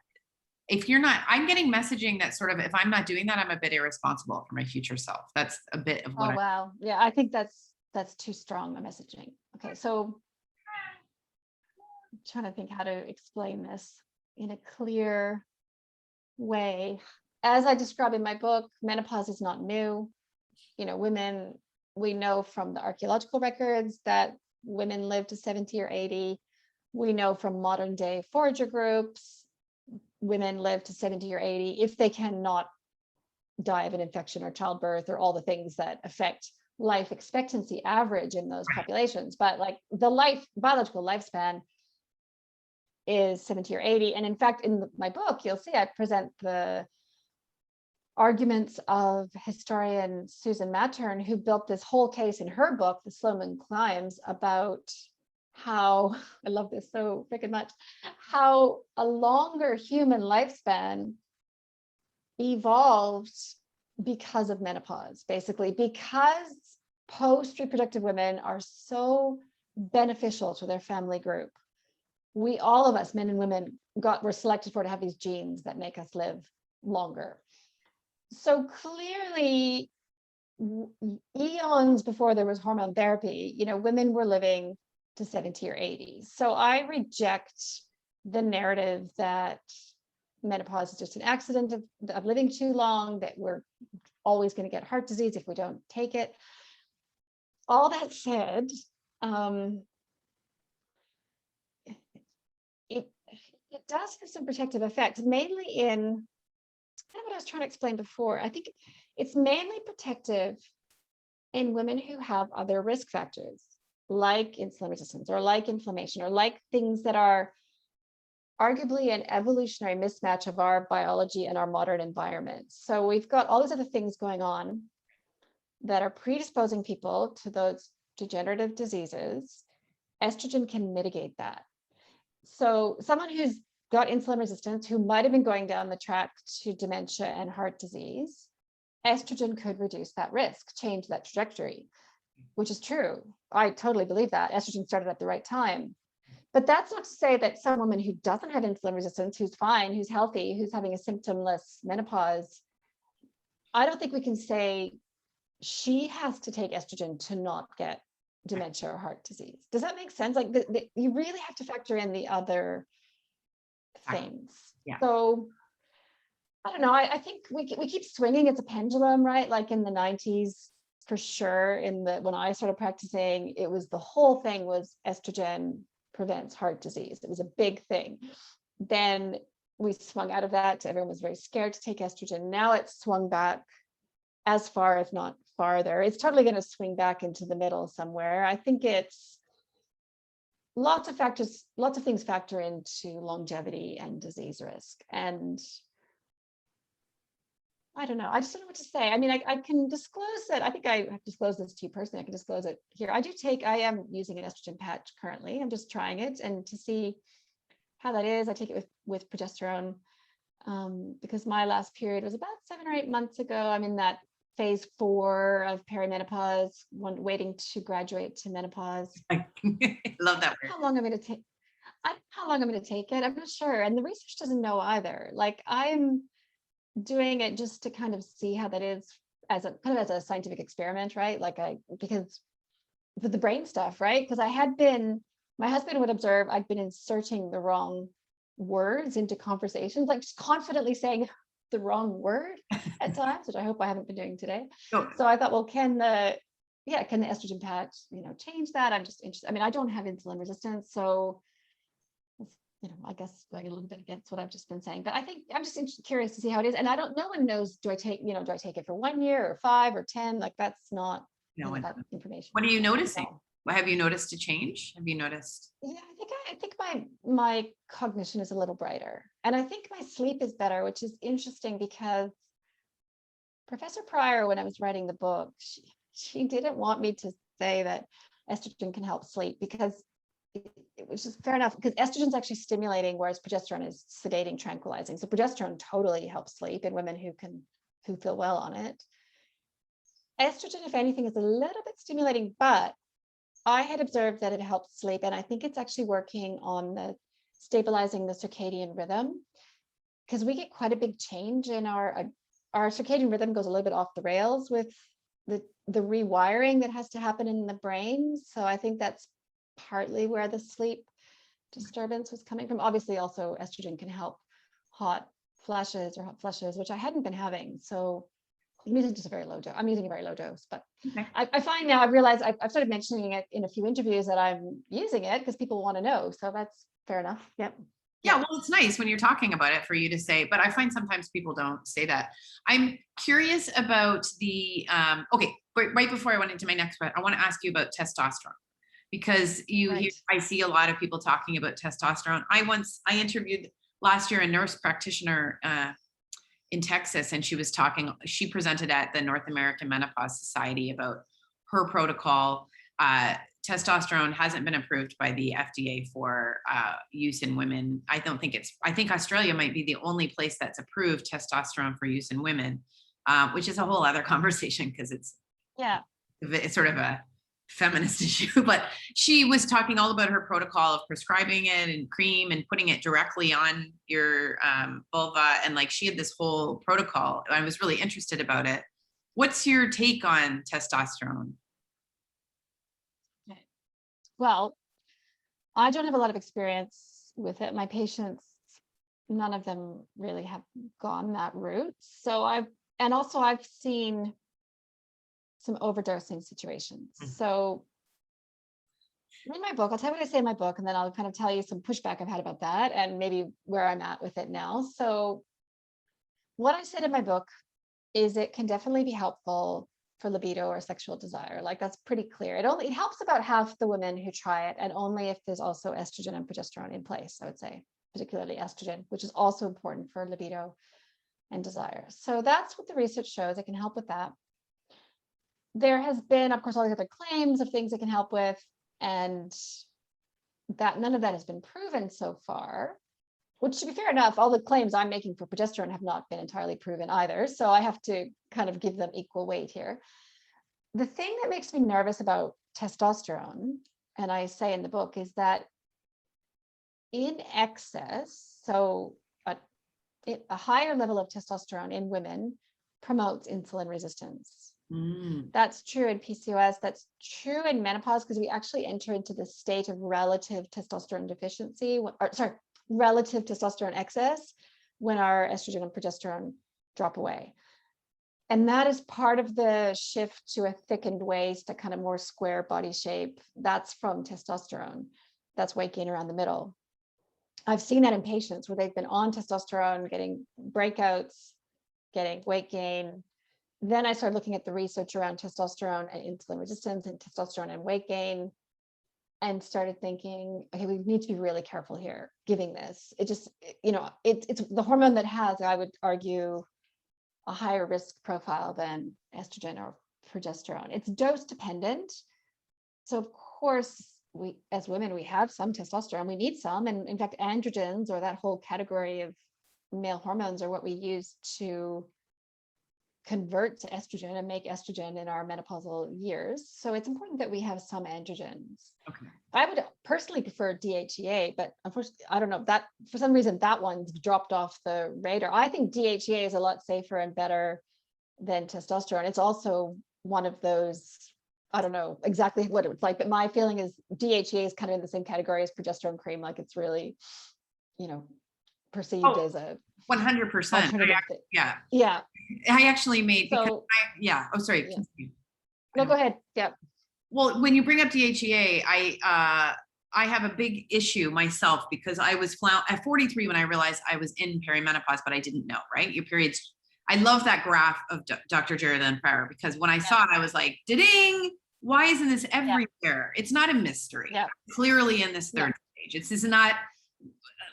if you're not, I'm getting messaging that sort of, if I'm not doing that, I'm a bit irresponsible for my future self. That's a bit of what
Oh, wow. Yeah, I think that's too strong a messaging. Okay, so I'm trying to think how to explain this in a clear way. As I describe in my book, menopause is not new. You know, women, we know from the archaeological records that women live to 70 or 80. We know from modern day forager groups, women live to 70 or 80 if they cannot die of an infection or childbirth or all the things that affect life expectancy average in those populations. But like the biological lifespan is 70 or 80. And in fact, in my book, you'll see I present the arguments of historian Susan Mattern, who built this whole case in her book, The Sloman Climbs, about how, I love this so freaking much, how a longer human lifespan evolved because of menopause, basically, because post-reproductive women are so beneficial to their family group. We, all of us, men and women, were selected for to have these genes that make us live longer. So clearly, eons before there was hormone therapy, you know, women were living to 70 or 80. So I reject the narrative that menopause is just an accident of living too long, that we're always going to get heart disease if we don't take it. All that said, it does have some protective effects, mainly in kind of what I was trying to explain before. I think it's mainly protective in women who have other risk factors, like insulin resistance or like inflammation or like things that are arguably an evolutionary mismatch of our biology and our modern environment. So we've got all these other things going on that are predisposing people to those degenerative diseases. Estrogen can mitigate that. So someone who's got insulin resistance, who might have been going down the track to dementia and heart disease, estrogen could reduce that risk, change that trajectory, which is true. I totally believe that. Estrogen started at the right time. But that's not to say that some woman who doesn't have insulin resistance, who's fine, who's healthy, who's having a symptomless menopause, I don't think we can say she has to take estrogen to not get dementia or heart disease. Does that make sense? Like you really have to factor in the other things.
Yeah.
So I don't know. I think we keep swinging. It's a pendulum, right? Like in the 90s, for sure. When I started practicing, it was the whole thing was estrogen prevents heart disease. It was a big thing. Then we swung out of that. Everyone was very scared to take estrogen. Now it's swung back as far, if not farther. It's totally going to swing back into the middle somewhere. I think it's lots of factors, lots of things factor into longevity and disease risk. And I don't know. I just don't know what to say. I mean, I can disclose that. I think I have disclosed this to you personally. I can disclose it here. I am using an estrogen patch currently. I'm just trying it and to see how that is. I take it with progesterone because my last period was about 7 or 8 months ago. I'm in that phase 4 of perimenopause, waiting to graduate to menopause.
I love that word.
How long I'm going to take? How long I'm going to take it? I'm not sure. And the research doesn't know either. Like I'm doing it just to kind of see how that is as a scientific experiment, right? Because with the brain stuff, right? Because my husband would observe I'd been inserting the wrong words into conversations, like just confidently saying the wrong word at times, which I hope I haven't been doing today.
Oh.
So I thought, well, can the estrogen patch, change that? I'm just interested. I mean, I don't have insulin resistance, so I guess going a little bit against what I've just been saying, but I think I'm just curious to see how it is. And no one knows, do I take it for 1 year or 5 or 10? Like that's not that information.
What are you noticing? What have you noticed a change? Have you noticed?
Yeah, I think my cognition is a little brighter. And I think my sleep is better, which is interesting because Professor Pryor, when I was writing the book, she didn't want me to say that estrogen can help sleep because it was just fair enough, because estrogen is actually stimulating, whereas progesterone is sedating, tranquilizing. So progesterone totally helps sleep in women who feel well on it. Estrogen, if anything, is a little bit stimulating, but I had observed that it helps sleep, and I think it's actually working on stabilizing the circadian rhythm. because we get quite a big change in our circadian rhythm goes a little bit off the rails with the rewiring that has to happen in the brain. So I think that's partly where the sleep disturbance was coming from. Obviously, also estrogen can help hot flashes, which I hadn't been having. So I'm using just a very low dose. I'm using a very low dose, but
Okay.
I find now I've realized I've started mentioning it in a few interviews that I'm using it because people want to know. So that's fair enough. Yep.
Yeah, well, it's nice when you're talking about it for you to say, but I find sometimes people don't say that. I'm curious about the, okay, right before I went into my next one, I want to ask you about testosterone, because
Right.
I see a lot of people talking about testosterone. I interviewed last year a nurse practitioner in Texas, and she presented at the North American Menopause Society about her protocol. Testosterone hasn't been approved by the FDA for use in women. I think Australia might be the only place that's approved testosterone for use in women, which is a whole other conversation because it's sort of a feminist issue. But she was talking all about her protocol of prescribing it and cream and putting it directly on your vulva. And like she had this whole protocol. I was really interested about it. What's your take on testosterone?
Well, I don't have a lot of experience with it. My patients, none of them really have gone that route. So I've seen some overdosing situations. So in my book, I'll tell you what I say in my book, and then I'll kind of tell you some pushback I've had about that and maybe where I'm at with it now. So what I said in my book is it can definitely be helpful for libido or sexual desire. Like that's pretty clear. It helps about half the women who try it, and only if there's also estrogen and progesterone in place, I would say, particularly estrogen, which is also important for libido and desire. So that's what the research shows. It can help with that. There has been, of course, all these other claims of things it can help with, and that none of that has been proven so far. Which, to be fair enough, all the claims I'm making for progesterone have not been entirely proven either. So I have to kind of give them equal weight here. The thing that makes me nervous about testosterone, and I say in the book, is that in excess, so a higher level of testosterone in women promotes insulin resistance. That's true in PCOS. That's true in menopause, because we actually enter into the state of relative testosterone deficiency, relative testosterone excess, when our estrogen and progesterone drop away. And that is part of the shift to a thickened waist, a kind of more square body shape. That's from testosterone. That's weight gain around the middle. I've seen that in patients where they've been on testosterone, getting breakouts, getting weight gain. Then I started looking at the research around testosterone and insulin resistance and testosterone and weight gain, and started thinking, okay, we need to be really careful here giving this. It just, it's the hormone that has, I would argue, a higher risk profile than estrogen or progesterone. It's dose dependent. So of course, we, as women, we have some testosterone, we need some. And in fact, androgens, or that whole category of male hormones, are what we use to convert to estrogen and make estrogen in our menopausal years. So it's important that we have some androgens.
Okay.
I would personally prefer DHEA, but unfortunately, I don't know, that for some reason that one's dropped off the radar. I think DHEA is a lot safer and better than testosterone. It's also one of those, I don't know exactly what it's like, but my feeling is DHEA is kind of in the same category as progesterone cream. Like it's really, perceived as a
100%. Yeah.
Yeah.
I actually made,
So,
oh, sorry.
Yeah. No, go ahead. Yeah.
Well, when you bring up DHEA, I have a big issue myself, because I was at 43 when I realized I was in perimenopause, but I didn't know, right? Your periods. I love that graph of Dr. Jared and Pryor, because when I saw it, I was like, ding, why isn't this everywhere? It's not a mystery.
Yeah.
Clearly in this third stage. This is not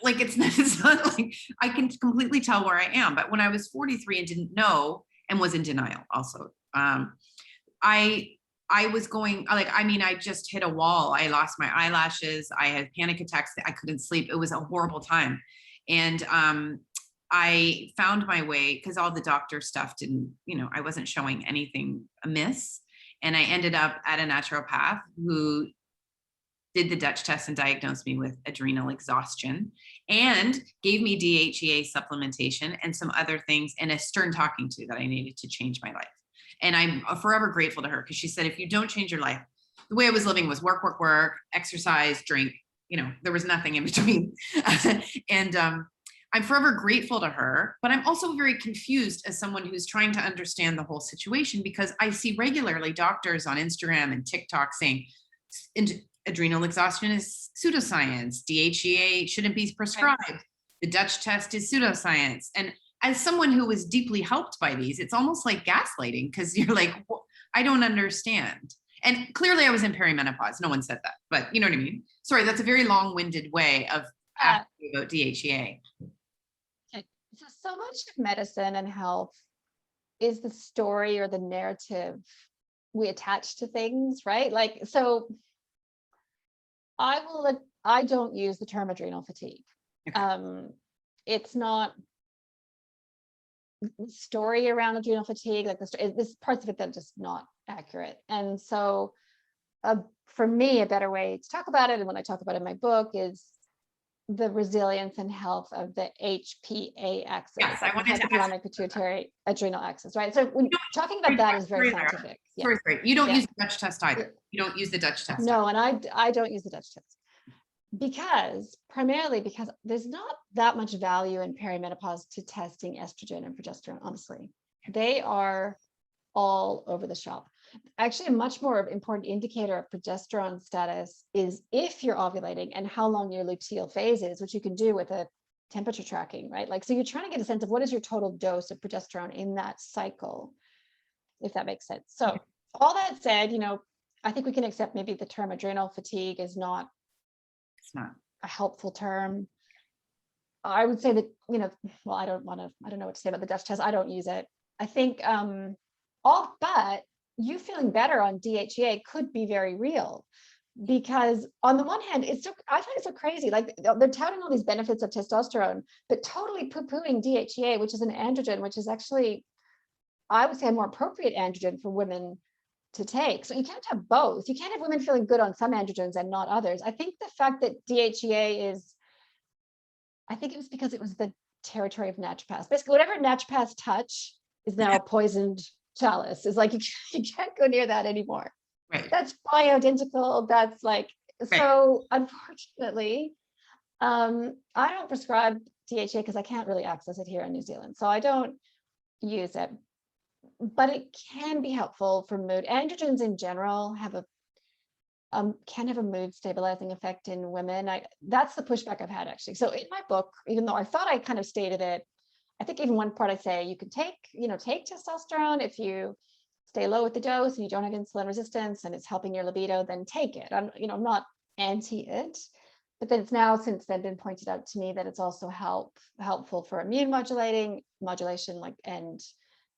like, it's not like I can completely tell where I am. But when I was 43 and didn't know, and was in denial also, I was going I just hit a wall. I lost my eyelashes. I had panic attacks. I couldn't sleep. It was a horrible time. And I found my way, because all the doctor stuff didn't, I wasn't showing anything amiss. And I ended up at a naturopath who did the Dutch test and diagnosed me with adrenal exhaustion and gave me DHEA supplementation and some other things and a stern talking to that I needed to change my life. And I'm forever grateful to her because she said, if you don't change your life, the way I was living was work, work, work, exercise, drink, there was nothing in between. And I'm forever grateful to her, but I'm also very confused as someone who's trying to understand the whole situation because I see regularly doctors on Instagram and TikTok saying adrenal exhaustion is pseudoscience. DHEA shouldn't be prescribed. Right. The Dutch test is pseudoscience. And as someone who was deeply helped by these, it's almost like gaslighting because you're like, well, I don't understand. And clearly I was in perimenopause. No one said that, but you know what I mean? Sorry, that's a very long-winded way of asking about DHEA.
So much of medicine and health is the story or the narrative we attach to things, right? Like, so I don't use the term adrenal fatigue. Okay. It's not the story around adrenal fatigue, like this parts of it that are just not accurate. And so for me, a better way to talk about it, and when I talk about it in my book, is the resilience and health of the Hpa axis.
Yes, I wanted to
hypothalamic pituitary adrenal axis, right? So when talking about that is very scientific.
Yeah. Sorry. You don't use the Dutch test either. You don't use the Dutch test.
No, and I don't use the Dutch test primarily because there's not that much value in perimenopause to testing estrogen and progesterone, honestly. They are all over the shop. Actually, a much more important indicator of progesterone status is if you're ovulating and how long your luteal phase is, which you can do with a temperature tracking, right? Like, so you're trying to get a sense of what is your total dose of progesterone in that cycle, if that makes sense. So all that said, I think we can accept maybe the term adrenal fatigue is not,
it's not
a helpful term. I would say that, well, I don't know what to say about the Dutch test. I don't use it. I think but you feeling better on DHEA could be very real because on the one hand, I find it so crazy. Like they're touting all these benefits of testosterone, but totally poo-pooing DHEA, which is an androgen, which is actually, I would say, a more appropriate androgen for women to take. So you can't have both. You can't have women feeling good on some androgens and not others. I think the fact that DHEA I think it was because it was the territory of naturopaths. Basically, whatever naturopaths touch is now a poisoned chalice. It's like you can't go near that anymore.
Right.
That's bioidentical. That's like, right. So unfortunately, I don't prescribe DHA because I can't really access it here in New Zealand. So I don't use it, but it can be helpful for mood. Androgens in general can have a mood stabilizing effect in women. That's the pushback I've had actually. So in my book, even though I thought I kind of stated it, I think even one part I say you can take testosterone if you stay low with the dose and you don't have insulin resistance and it's helping your libido, then take it. I'm not anti it, but then it's now since then been pointed out to me that it's also helpful for immune modulation, and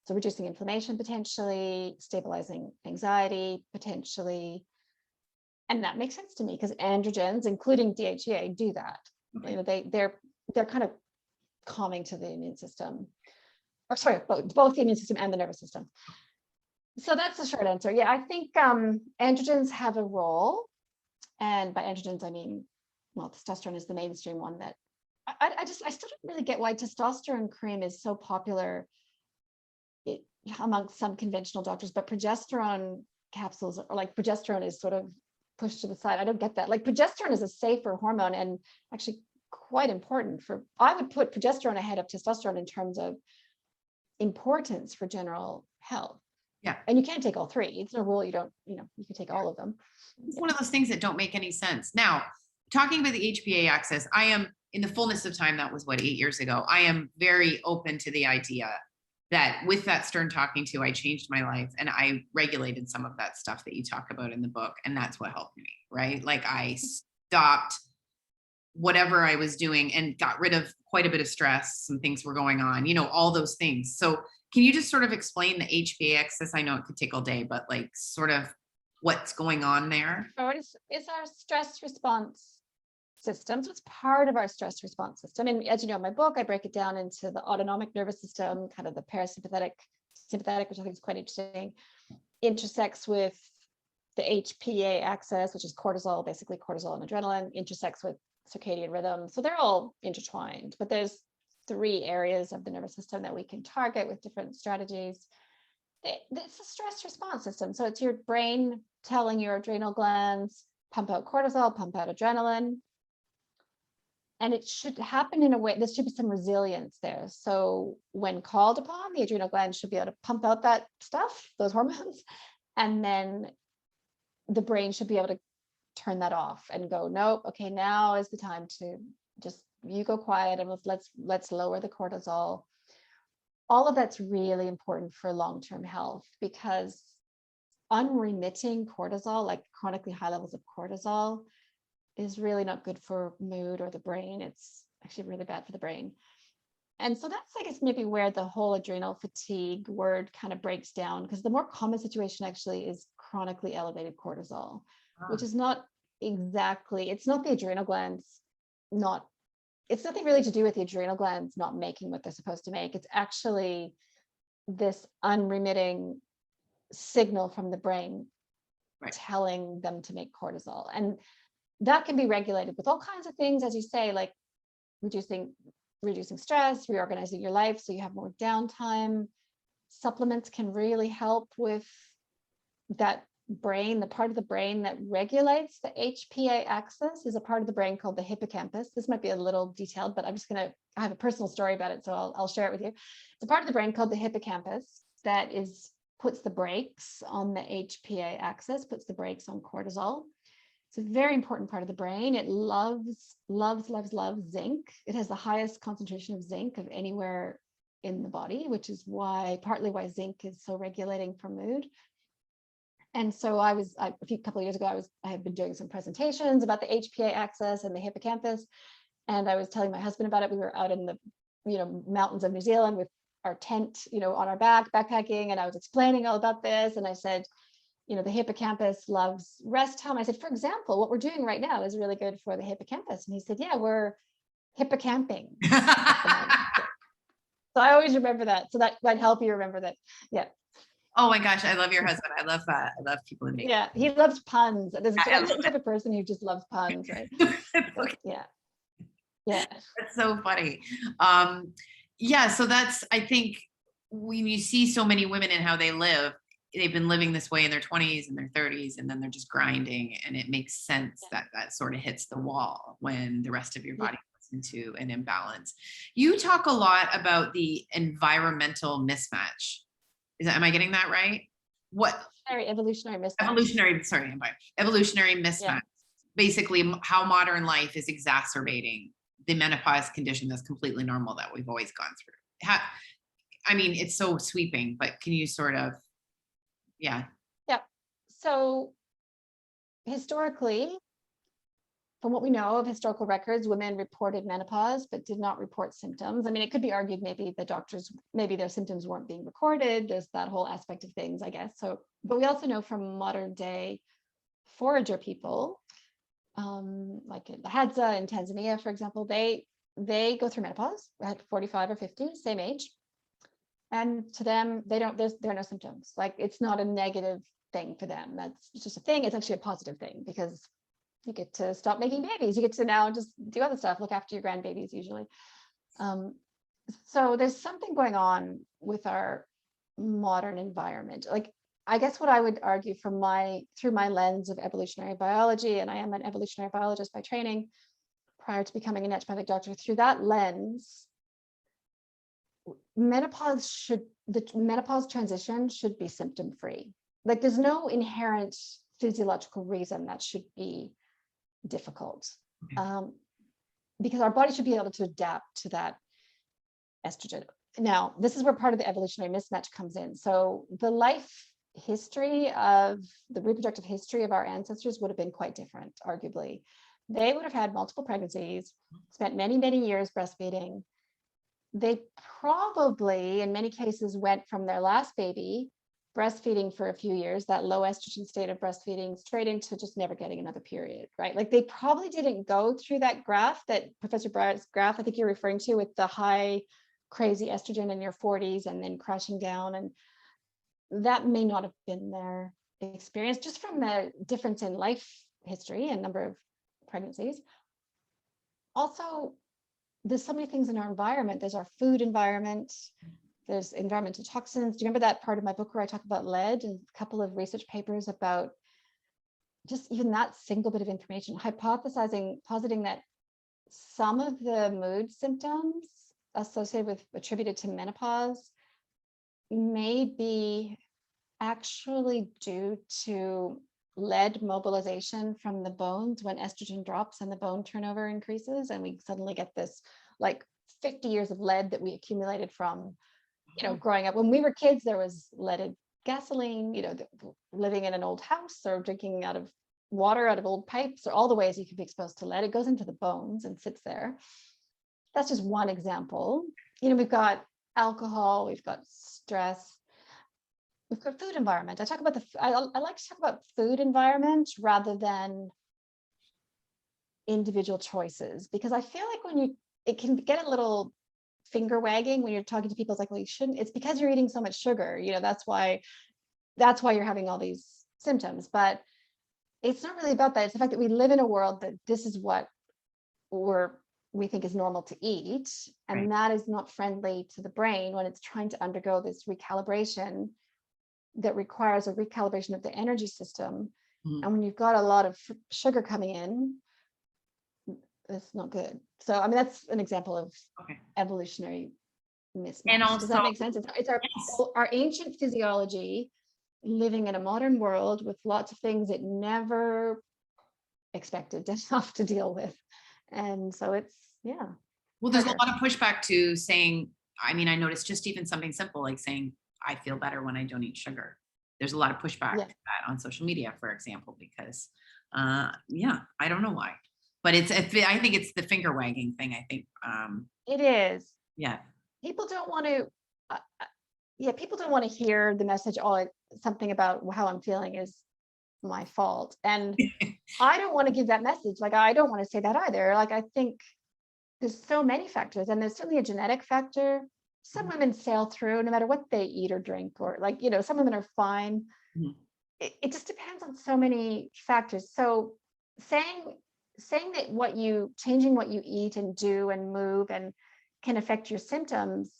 so reducing inflammation potentially, stabilizing anxiety potentially. And that makes sense to me because androgens, including DHEA, do that. Okay. They're kind of calming to the immune system, or sorry, both the immune system and the nervous system. So that's the short answer. Yeah, I think androgens have a role, and by androgens I mean, well, testosterone is the mainstream one that I still don't really get why testosterone cream is so popular amongst some conventional doctors, but progesterone capsules or like progesterone is sort of pushed to the side. I don't get that. Like progesterone is a safer hormone and actually quite important I would put progesterone ahead of testosterone in terms of importance for general health.
Yeah.
And you can't take all three. It's no rule you don't, you can take all of them.
It's one of those things that don't make any sense. Now, talking about the HPA access, I am in the fullness of time, that was 8 years ago. I am very open to the idea that with that stern talking to, I changed my life and I regulated some of that stuff that you talk about in the book. And that's what helped me, right? Like I stopped whatever I was doing and got rid of quite a bit of stress. Some things were going on, all those things. So can you just sort of explain the Hpa Access? I know it could take all day, but like sort of what's going on there? It's
our stress response system. So it's part of our stress response system. And as you know, in my book, I break it down into the autonomic nervous system, kind of the parasympathetic, sympathetic, which I think is quite interesting, intersects with the HPA axis, which is cortisol, basically cortisol and adrenaline, intersects with circadian rhythm. So they're all intertwined, but there's 3 areas of the nervous system that we can target with different strategies. It's a stress response system. So it's your brain telling your adrenal glands, pump out cortisol, pump out adrenaline. And it should happen in a way, there should be some resilience there. So when called upon, the adrenal glands should be able to pump out that stuff, those hormones, and then the brain should be able to turn that off and go, nope, okay, now is the time to just, you go quiet and let's lower the cortisol. All of that's really important for long-term health, because unremitting cortisol, like chronically high levels of cortisol, is really not good for mood or the brain. It's actually really bad for the brain. And so that's, I guess, maybe where the whole adrenal fatigue word kind of breaks down, because the more common situation actually is chronically elevated cortisol, which is not exactly, it's not the adrenal glands not, it's nothing really to do with the adrenal glands not making what they're supposed to make. It's actually this unremitting signal from the brain telling them to make cortisol. And that can be regulated with all kinds of things, as you say, like reducing stress, reorganizing your life so you have more downtime. Supplements can really help with that brain. The part of the brain that regulates the HPA axis is a part of the brain called the hippocampus. This might be a little detailed, but I have a personal story about it, so I'll share it with you. It's a part of the brain called the hippocampus that puts the brakes on the HPA axis, puts the brakes on cortisol. It's a very important part of the brain. It loves zinc. It has the highest concentration of zinc of anywhere in the body, which is partly why zinc is so regulating for mood. And so a couple of years ago, I had been doing some presentations about the HPA axis and the hippocampus. And I was telling my husband about it. We were out in the, mountains of New Zealand with our tent, on our back, backpacking. And I was explaining all about this. And I said, the hippocampus loves rest time. I said, for example, what we're doing right now is really good for the hippocampus. And he said, yeah, we're hippocamping. So I always remember that. So that might help you remember that. Yeah.
Oh my gosh, I love your husband. I love people in me.
Yeah, he loves puns. There's a certain type of person who just loves puns, right?
Okay.
Yeah.
That's so funny. So that's, I think when you see so many women and how they live, they've been living this way in their 20s and their 30s, and then they're just grinding, and it makes sense that sort of hits the wall when the rest of your body goes into an imbalance. You talk a lot about the environmental mismatch. Am I getting that right?
Evolutionary mismatch.
Evolutionary mismatch. Yeah. Basically, how modern life is exacerbating the menopause condition that's completely normal that we've always gone through. It's so sweeping, but can you sort of, Yeah.
So historically, from what we know of historical records, women reported menopause, but did not report symptoms. It could be argued maybe their symptoms weren't being recorded. There's that whole aspect of things, I guess. So, but we also know from modern day forager people, like in the Hadza in Tanzania, for example, they go through menopause at 45 or 50, same age. And to them, there are no symptoms. Like, it's not a negative thing for them. That's just a thing. It's actually a positive thing, because you get to stop making babies. You get to now just do other stuff, look after your grandbabies usually. So there's something going on with our modern environment. Like, I guess what I would argue through my lens of evolutionary biology, and I am an evolutionary biologist by training prior to becoming a naturopathic doctor, through that lens, the menopause transition should be symptom-free. Like, there's no inherent physiological reason that should be difficult, because our body should be able to adapt to that estrogen. Now, this is where part of the evolutionary mismatch comes in. So the reproductive history of our ancestors would have been quite different, arguably. They would have had multiple pregnancies, spent many, many years breastfeeding. They probably, in many cases, went from their last baby breastfeeding for a few years, that low estrogen state of breastfeeding, straight into just never getting another period, right? Like, they probably didn't go through that graph, that Professor Breyer's graph, I think you're referring to, with the high crazy estrogen in your 40s and then crashing down. And that may not have been their experience just from the difference in life history and number of pregnancies. Also, there's so many things in our environment. There's our food environment. There's environmental toxins. Do you remember that part of my book where I talk about lead and a couple of research papers about just even that single bit of information, positing that some of the mood symptoms attributed to menopause may be actually due to lead mobilization from the bones when estrogen drops and the bone turnover increases, and we suddenly get this like 50 years of lead that we accumulated from, growing up. When we were kids, there was leaded gasoline, living in an old house or drinking out of water out of old pipes, or all the ways you can be exposed to lead. It goes into the bones and sits there. That's just one example. We've got alcohol, we've got stress, we've got food environment. I like to talk about food environment rather than individual choices, because I feel like it can get a little finger wagging when you're talking to people. It's like, well, you shouldn't, it's because you're eating so much sugar, that's why you're having all these symptoms. But it's not really about that. It's the fact that we live in a world that this is what we think is normal to eat, and that is not friendly to the brain when it's trying to undergo this recalibration that requires a recalibration of the energy system. And when you've got a lot of sugar coming in, it's not good. So I mean, that's an example of evolutionary mismatch.
And also,
does that make sense? It's our ancient physiology living in a modern world with lots of things it never expected to have to deal with. And so it's,
well, there's a lot of pushback to saying, I mean, I noticed just even something simple like saying, I feel better when I don't eat sugar. There's a lot of pushback to that on social media, for example, because, I don't know why, but I think it's the finger wagging thing. I think
it is.
Yeah.
People don't want to hear the message, something about how I'm feeling is my fault. And I don't want to give that message. Like, I don't want to say that either. Like, I think there's so many factors, and there's certainly a genetic factor. Some women sail through no matter what they eat or drink, or some women are fine. It just depends on so many factors. So saying that changing what you eat and do and move and can affect your symptoms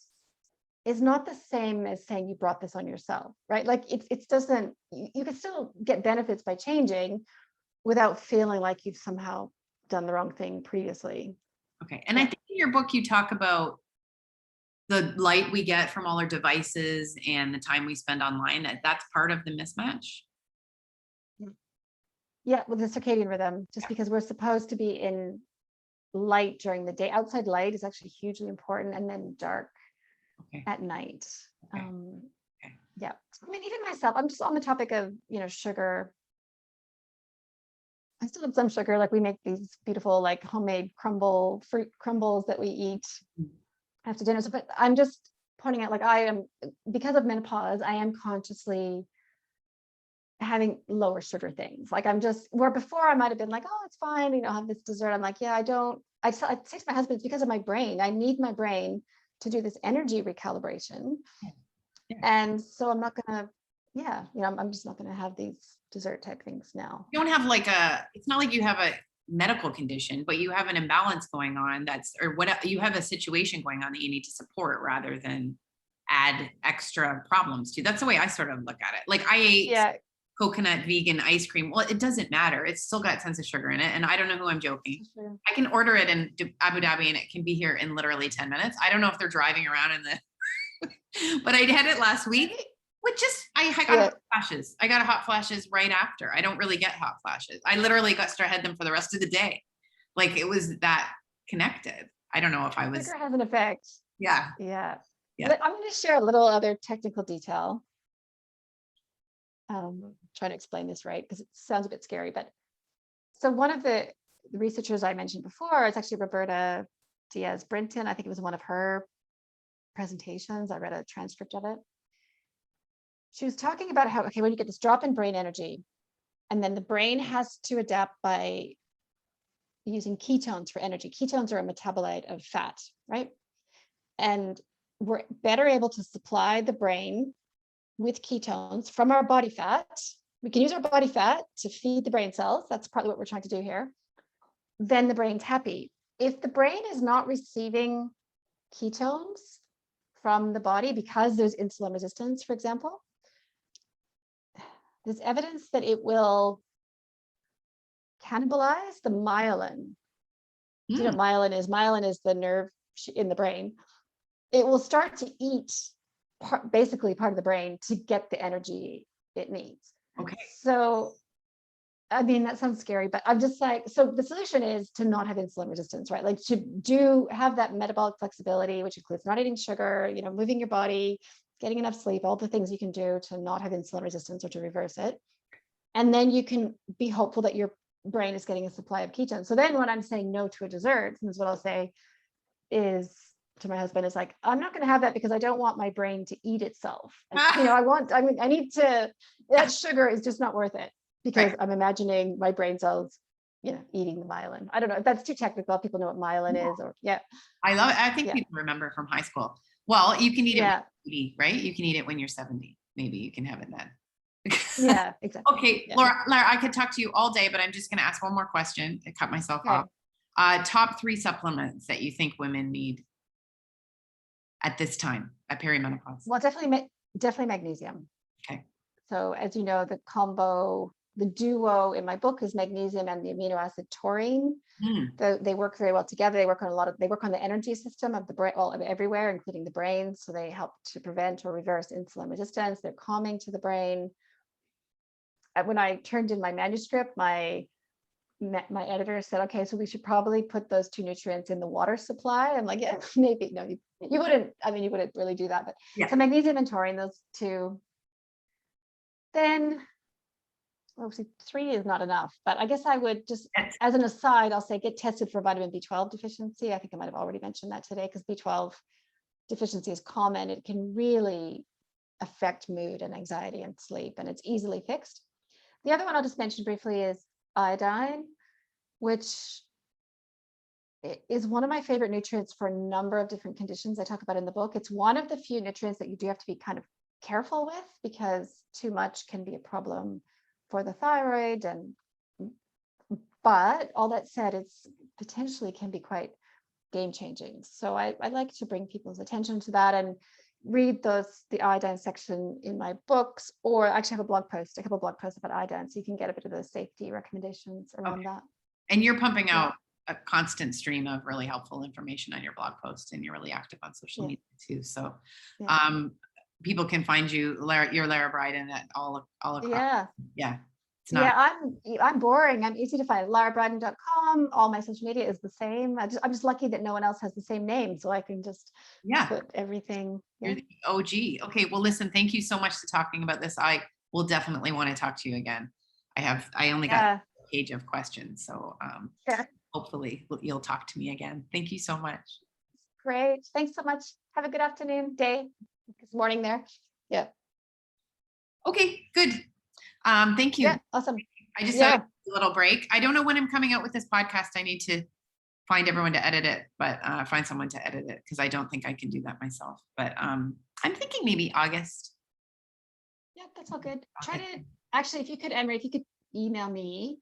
is not the same as saying you brought this on yourself, right? Like it doesn't, you can still get benefits by changing without feeling like you've somehow done the wrong thing previously.
Okay. And I think in your book, you talk about the light we get from all our devices and the time we spend online. That's part of the mismatch.
Yeah, with the circadian rhythm, just because we're supposed to be in light during the day. Outside light is actually hugely important, and then dark at night. Yeah. I mean, even myself, I'm just on the topic of, sugar. I still have some sugar. Like, we make these beautiful, like, homemade fruit crumbles that we eat after dinner. So, but I'm just pointing out, like, because of menopause, I am consciously having lower sugar things. Like, where before I might've been like, oh, it's fine, have this dessert. I'm like, I say to my husband, it's because of my brain. I need my brain to do this energy recalibration. And so I'm not gonna, I'm just not gonna have these dessert type things now.
You don't have it's not like you have a medical condition, but you have an imbalance going on you have a situation going on that you need to support rather than add extra problems to. That's the way I sort of look at it. Like, I ate coconut vegan ice cream. Well, it doesn't matter. It's still got tons of sugar in it. And I don't know who I'm joking. I can order it in Abu Dhabi and it can be here in literally 10 minutes. I don't know if they're driving around in but I had it last week, which I got hot flashes. I got hot flashes right after. I don't really get hot flashes. I literally had them for the rest of the day. Like, it was that connected. I don't know if I was.
Sugar has an effect.
Yeah.
But I'm going to share a little other technical detail. Trying to explain this right, because it sounds a bit scary, but so one of the researchers I mentioned before is actually Roberta Diaz-Brinton. I think it was one of her presentations. I read a transcript of it. She was talking about how, when you get this drop in brain energy, and then the brain has to adapt by using ketones for energy. Ketones are a metabolite of fat, right? And we're better able to supply the brain with ketones from our body fat we can use our body fat to feed the brain cells. That's partly what we're trying to do here. Then the brain's happy. If the brain is not receiving ketones from the body because there's insulin resistance, for example, there's evidence that it will cannibalize the myelin. Do you know what myelin is? Myelin is the nerve in the brain. It will start to eat basically part of the brain to get the energy it needs.
Okay.
So, I mean, that sounds scary, but I'm just like, so the solution is to not have insulin resistance, right? Like to have that metabolic flexibility, which includes not eating sugar, moving your body, getting enough sleep, all the things you can do to not have insulin resistance or to reverse it. And then you can be hopeful that your brain is getting a supply of ketones. So then when I'm saying no to a dessert, this is what I'll say is to my husband is like, I'm not going to have that because I don't want my brain to eat itself. I need to, that sugar is just not worth it because I'm imagining my brain cells, eating the myelin. I don't know if that's too technical. People know what myelin is or
I love it. I think people remember from high school. Well, you can eat it, when you're 80, right? You can eat it when you're 70. Maybe you can have it then.
Yeah, exactly.
Okay, yeah. Lara, I could talk to you all day, but I'm just going to ask one more question to cut myself off. Top 3 supplements that you think women need at this time, at perimenopause?
Well, definitely magnesium.
Okay.
So as you know, the duo in my book is magnesium and the amino acid taurine. They work very well together. They work on the energy system of the brain, everywhere, including the brain. So they help to prevent or reverse insulin resistance. They're calming to the brain. When I turned in my manuscript, my editor said, okay, so we should probably put those 2 nutrients in the water supply. I'm like, yeah, maybe. No, you wouldn't. I mean, you wouldn't really do that. But so magnesium and taurine, those 2. Then, obviously 3 is not enough. But I guess I would just, as an aside, I'll say get tested for vitamin B12 deficiency. I think I might have already mentioned that today because B12 deficiency is common. It can really affect mood and anxiety and sleep, and it's easily fixed. The other one I'll just mention briefly is iodine, which is one of my favorite nutrients for a number of different conditions I talk about in the book. It's one of the few nutrients that you do have to be kind of careful with because too much can be a problem for the thyroid. But all that said, it's potentially can be quite game changing. So I like to bring people's attention to that and read the iodine section in my books, or actually have a couple blog posts about iodine, so you can get a bit of the safety recommendations around that.
And you're pumping out a constant stream of really helpful information on your blog posts, and you're really active on social media too. So people can find you, you're Lara Briden at all across. It's not.
I'm boring. I'm easy to find. LaraBriden.com. All my social media is the same. I'm just lucky that no one else has the same name, so I can just put everything.
You're the OG. Okay, well, listen. Thank you so much for talking about this. I will definitely want to talk to you again. I only got a page of questions, so hopefully you'll talk to me again. Thank you so much.
Great. Thanks so much. Have a good afternoon, day. It's morning there. Yeah.
Okay. Good. Thank you.
Yeah, awesome.
I just had a little break. I don't know when I'm coming out with this podcast. I need to find everyone to edit it, but find someone to edit it because I don't think I can do that myself. But I'm thinking maybe August.
Yeah, that's all good. Try to actually, if you could, Emery, if you could email me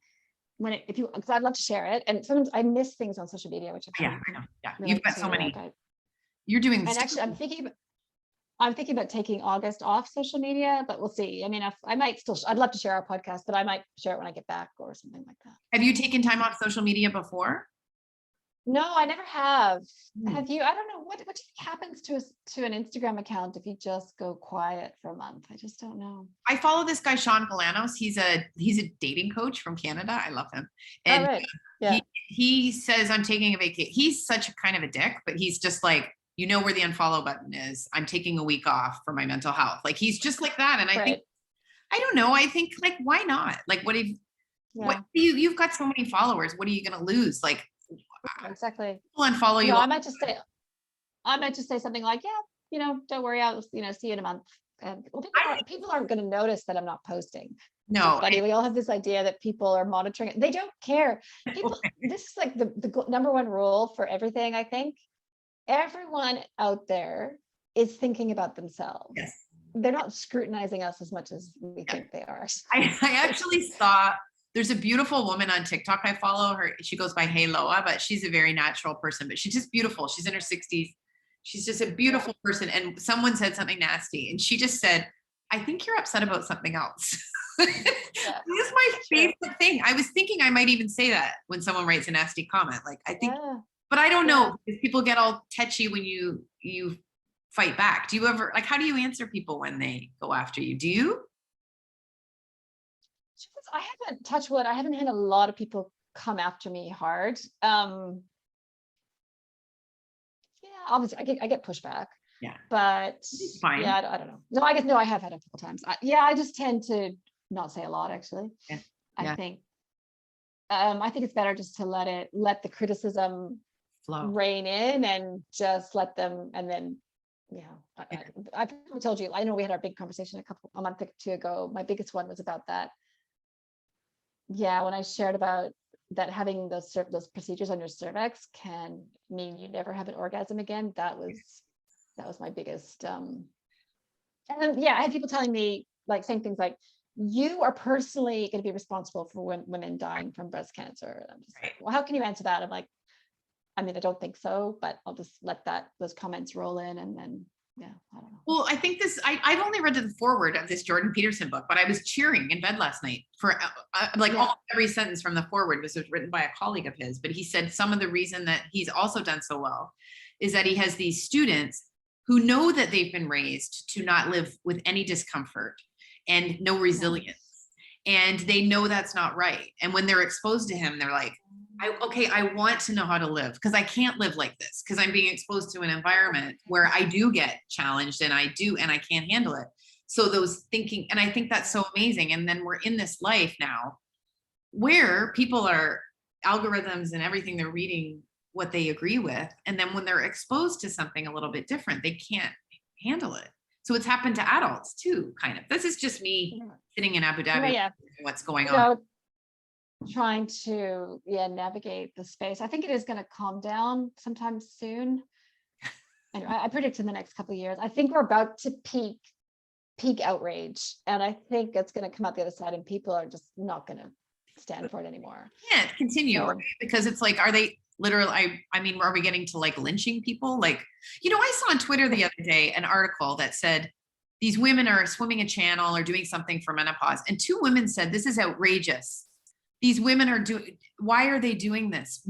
because I'd love to share it. And sometimes I miss things on social media, which
I know. Yeah, you've got so many. You're doing.
And actually, I'm thinking about taking August off social media, but we'll see. I mean, I'd love to share our podcast, but I might share it when I get back or something like that.
Have you taken time off social media before?
No, I never have. Have you? I don't know. What do you think happens to an Instagram account if you just go quiet for a month? I just don't know.
I follow this guy, Sean Galanos. He's a dating coach from Canada. I love him. And he says, I'm taking a vacation. He's such a kind of a dick, but he's just like, where the unfollow button is. I'm taking a week off for my mental health. Like he's just like that. And I think, I don't know. I think like, why not? Like you've got so many followers. What are you going to lose? Like,
exactly.
People unfollow you.
I might just say something like, don't worry. I'll, see you in a month. And people aren't going to notice that I'm not posting.
No,
we all have this idea that people are monitoring it. They don't care. This is like the number one rule for everything. I think everyone out there is thinking about themselves.
Yes.
they're not scrutinizing us as much as we think they are.
I actually saw, there's a beautiful woman on TikTok. I follow her. She goes by Hey Loa, but she's a very natural person, but she's just beautiful. She's in her 60s. She's just a beautiful person. And someone said something nasty and she just said, I think you're upset about something else.
Yeah.
This is my favorite thing. I was thinking I might even say that when someone writes a nasty comment. Like, I think, but I don't know, because people get all touchy when you fight back. Do you ever, like, how do you answer people when they go after you? Do you?
I haven't, touched wood, I haven't had a lot of people come after me hard. Yeah, obviously I get pushback.
Yeah.
But
it's fine.
Yeah, I don't know. No, I guess, no, I have had a couple times. I just tend to not say a lot, actually.
Yeah.
I think it's better just to let the criticism
Flow.
rein in and just let them, and then, I probably told you, I know we had our big conversation a month or two ago. My biggest one was about that. Yeah, when I shared about that, having those procedures on your cervix can mean you never have an orgasm again. That was my biggest. And then, I had people telling me, like, saying things like, you are personally going to be responsible for women dying from breast cancer. And I'm just like, well, how can you answer that? I'm like, I mean, I don't think so, but I'll just let those comments roll in, and then, I don't know.
Well, I think I've only read the foreword of this Jordan Peterson book, but I was cheering in bed last night for almost every sentence from the foreword was written by a colleague of his, but he said some of the reason that he's also done so well is that he has these students who know that they've been raised to not live with any discomfort and no resilience. And they know that's not right. And when they're exposed to him, they're like, I want to know how to live, because I can't live like this, because I'm being exposed to an environment where I do get challenged and I can't handle it. So those thinking, and I think that's so amazing. And then we're in this life now where people are algorithms and everything they're reading what they agree with. And then when they're exposed to something a little bit different, they can't handle it. So it's happened to adults too, kind of. This is just me sitting in Abu Dhabi, what's going on.
Trying to navigate the space. I think it is going to calm down sometime soon. And I predict in the next couple of years. I think we're about to peak outrage, and I think it's going to come out the other side, and people are just not going to stand for it anymore.
Can't continue, right? Because it's like, are they literally? I mean, are we getting to like lynching people? Like, I saw on Twitter the other day an article that said these women are swimming a channel or doing something for menopause, and two women said, "This is outrageous. These women are doing, why are they doing this?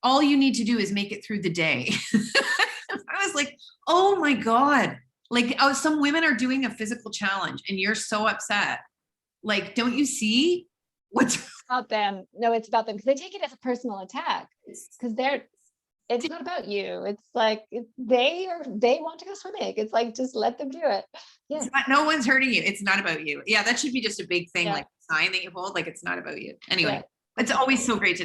All you need to do is make it through the day." I was like, oh my God. Like, some women are doing a physical challenge and you're so upset. Like, don't you see what's
about them? No, it's about them, because they take it as a personal attack, because it's not about you. It's like, they want to go swimming. It's like, just let them do it. Yeah.
No one's hurting you. It's not about you. Yeah. That should be just a big thing, like a sign that you hold, like it's not about you. Anyway, it's always so great to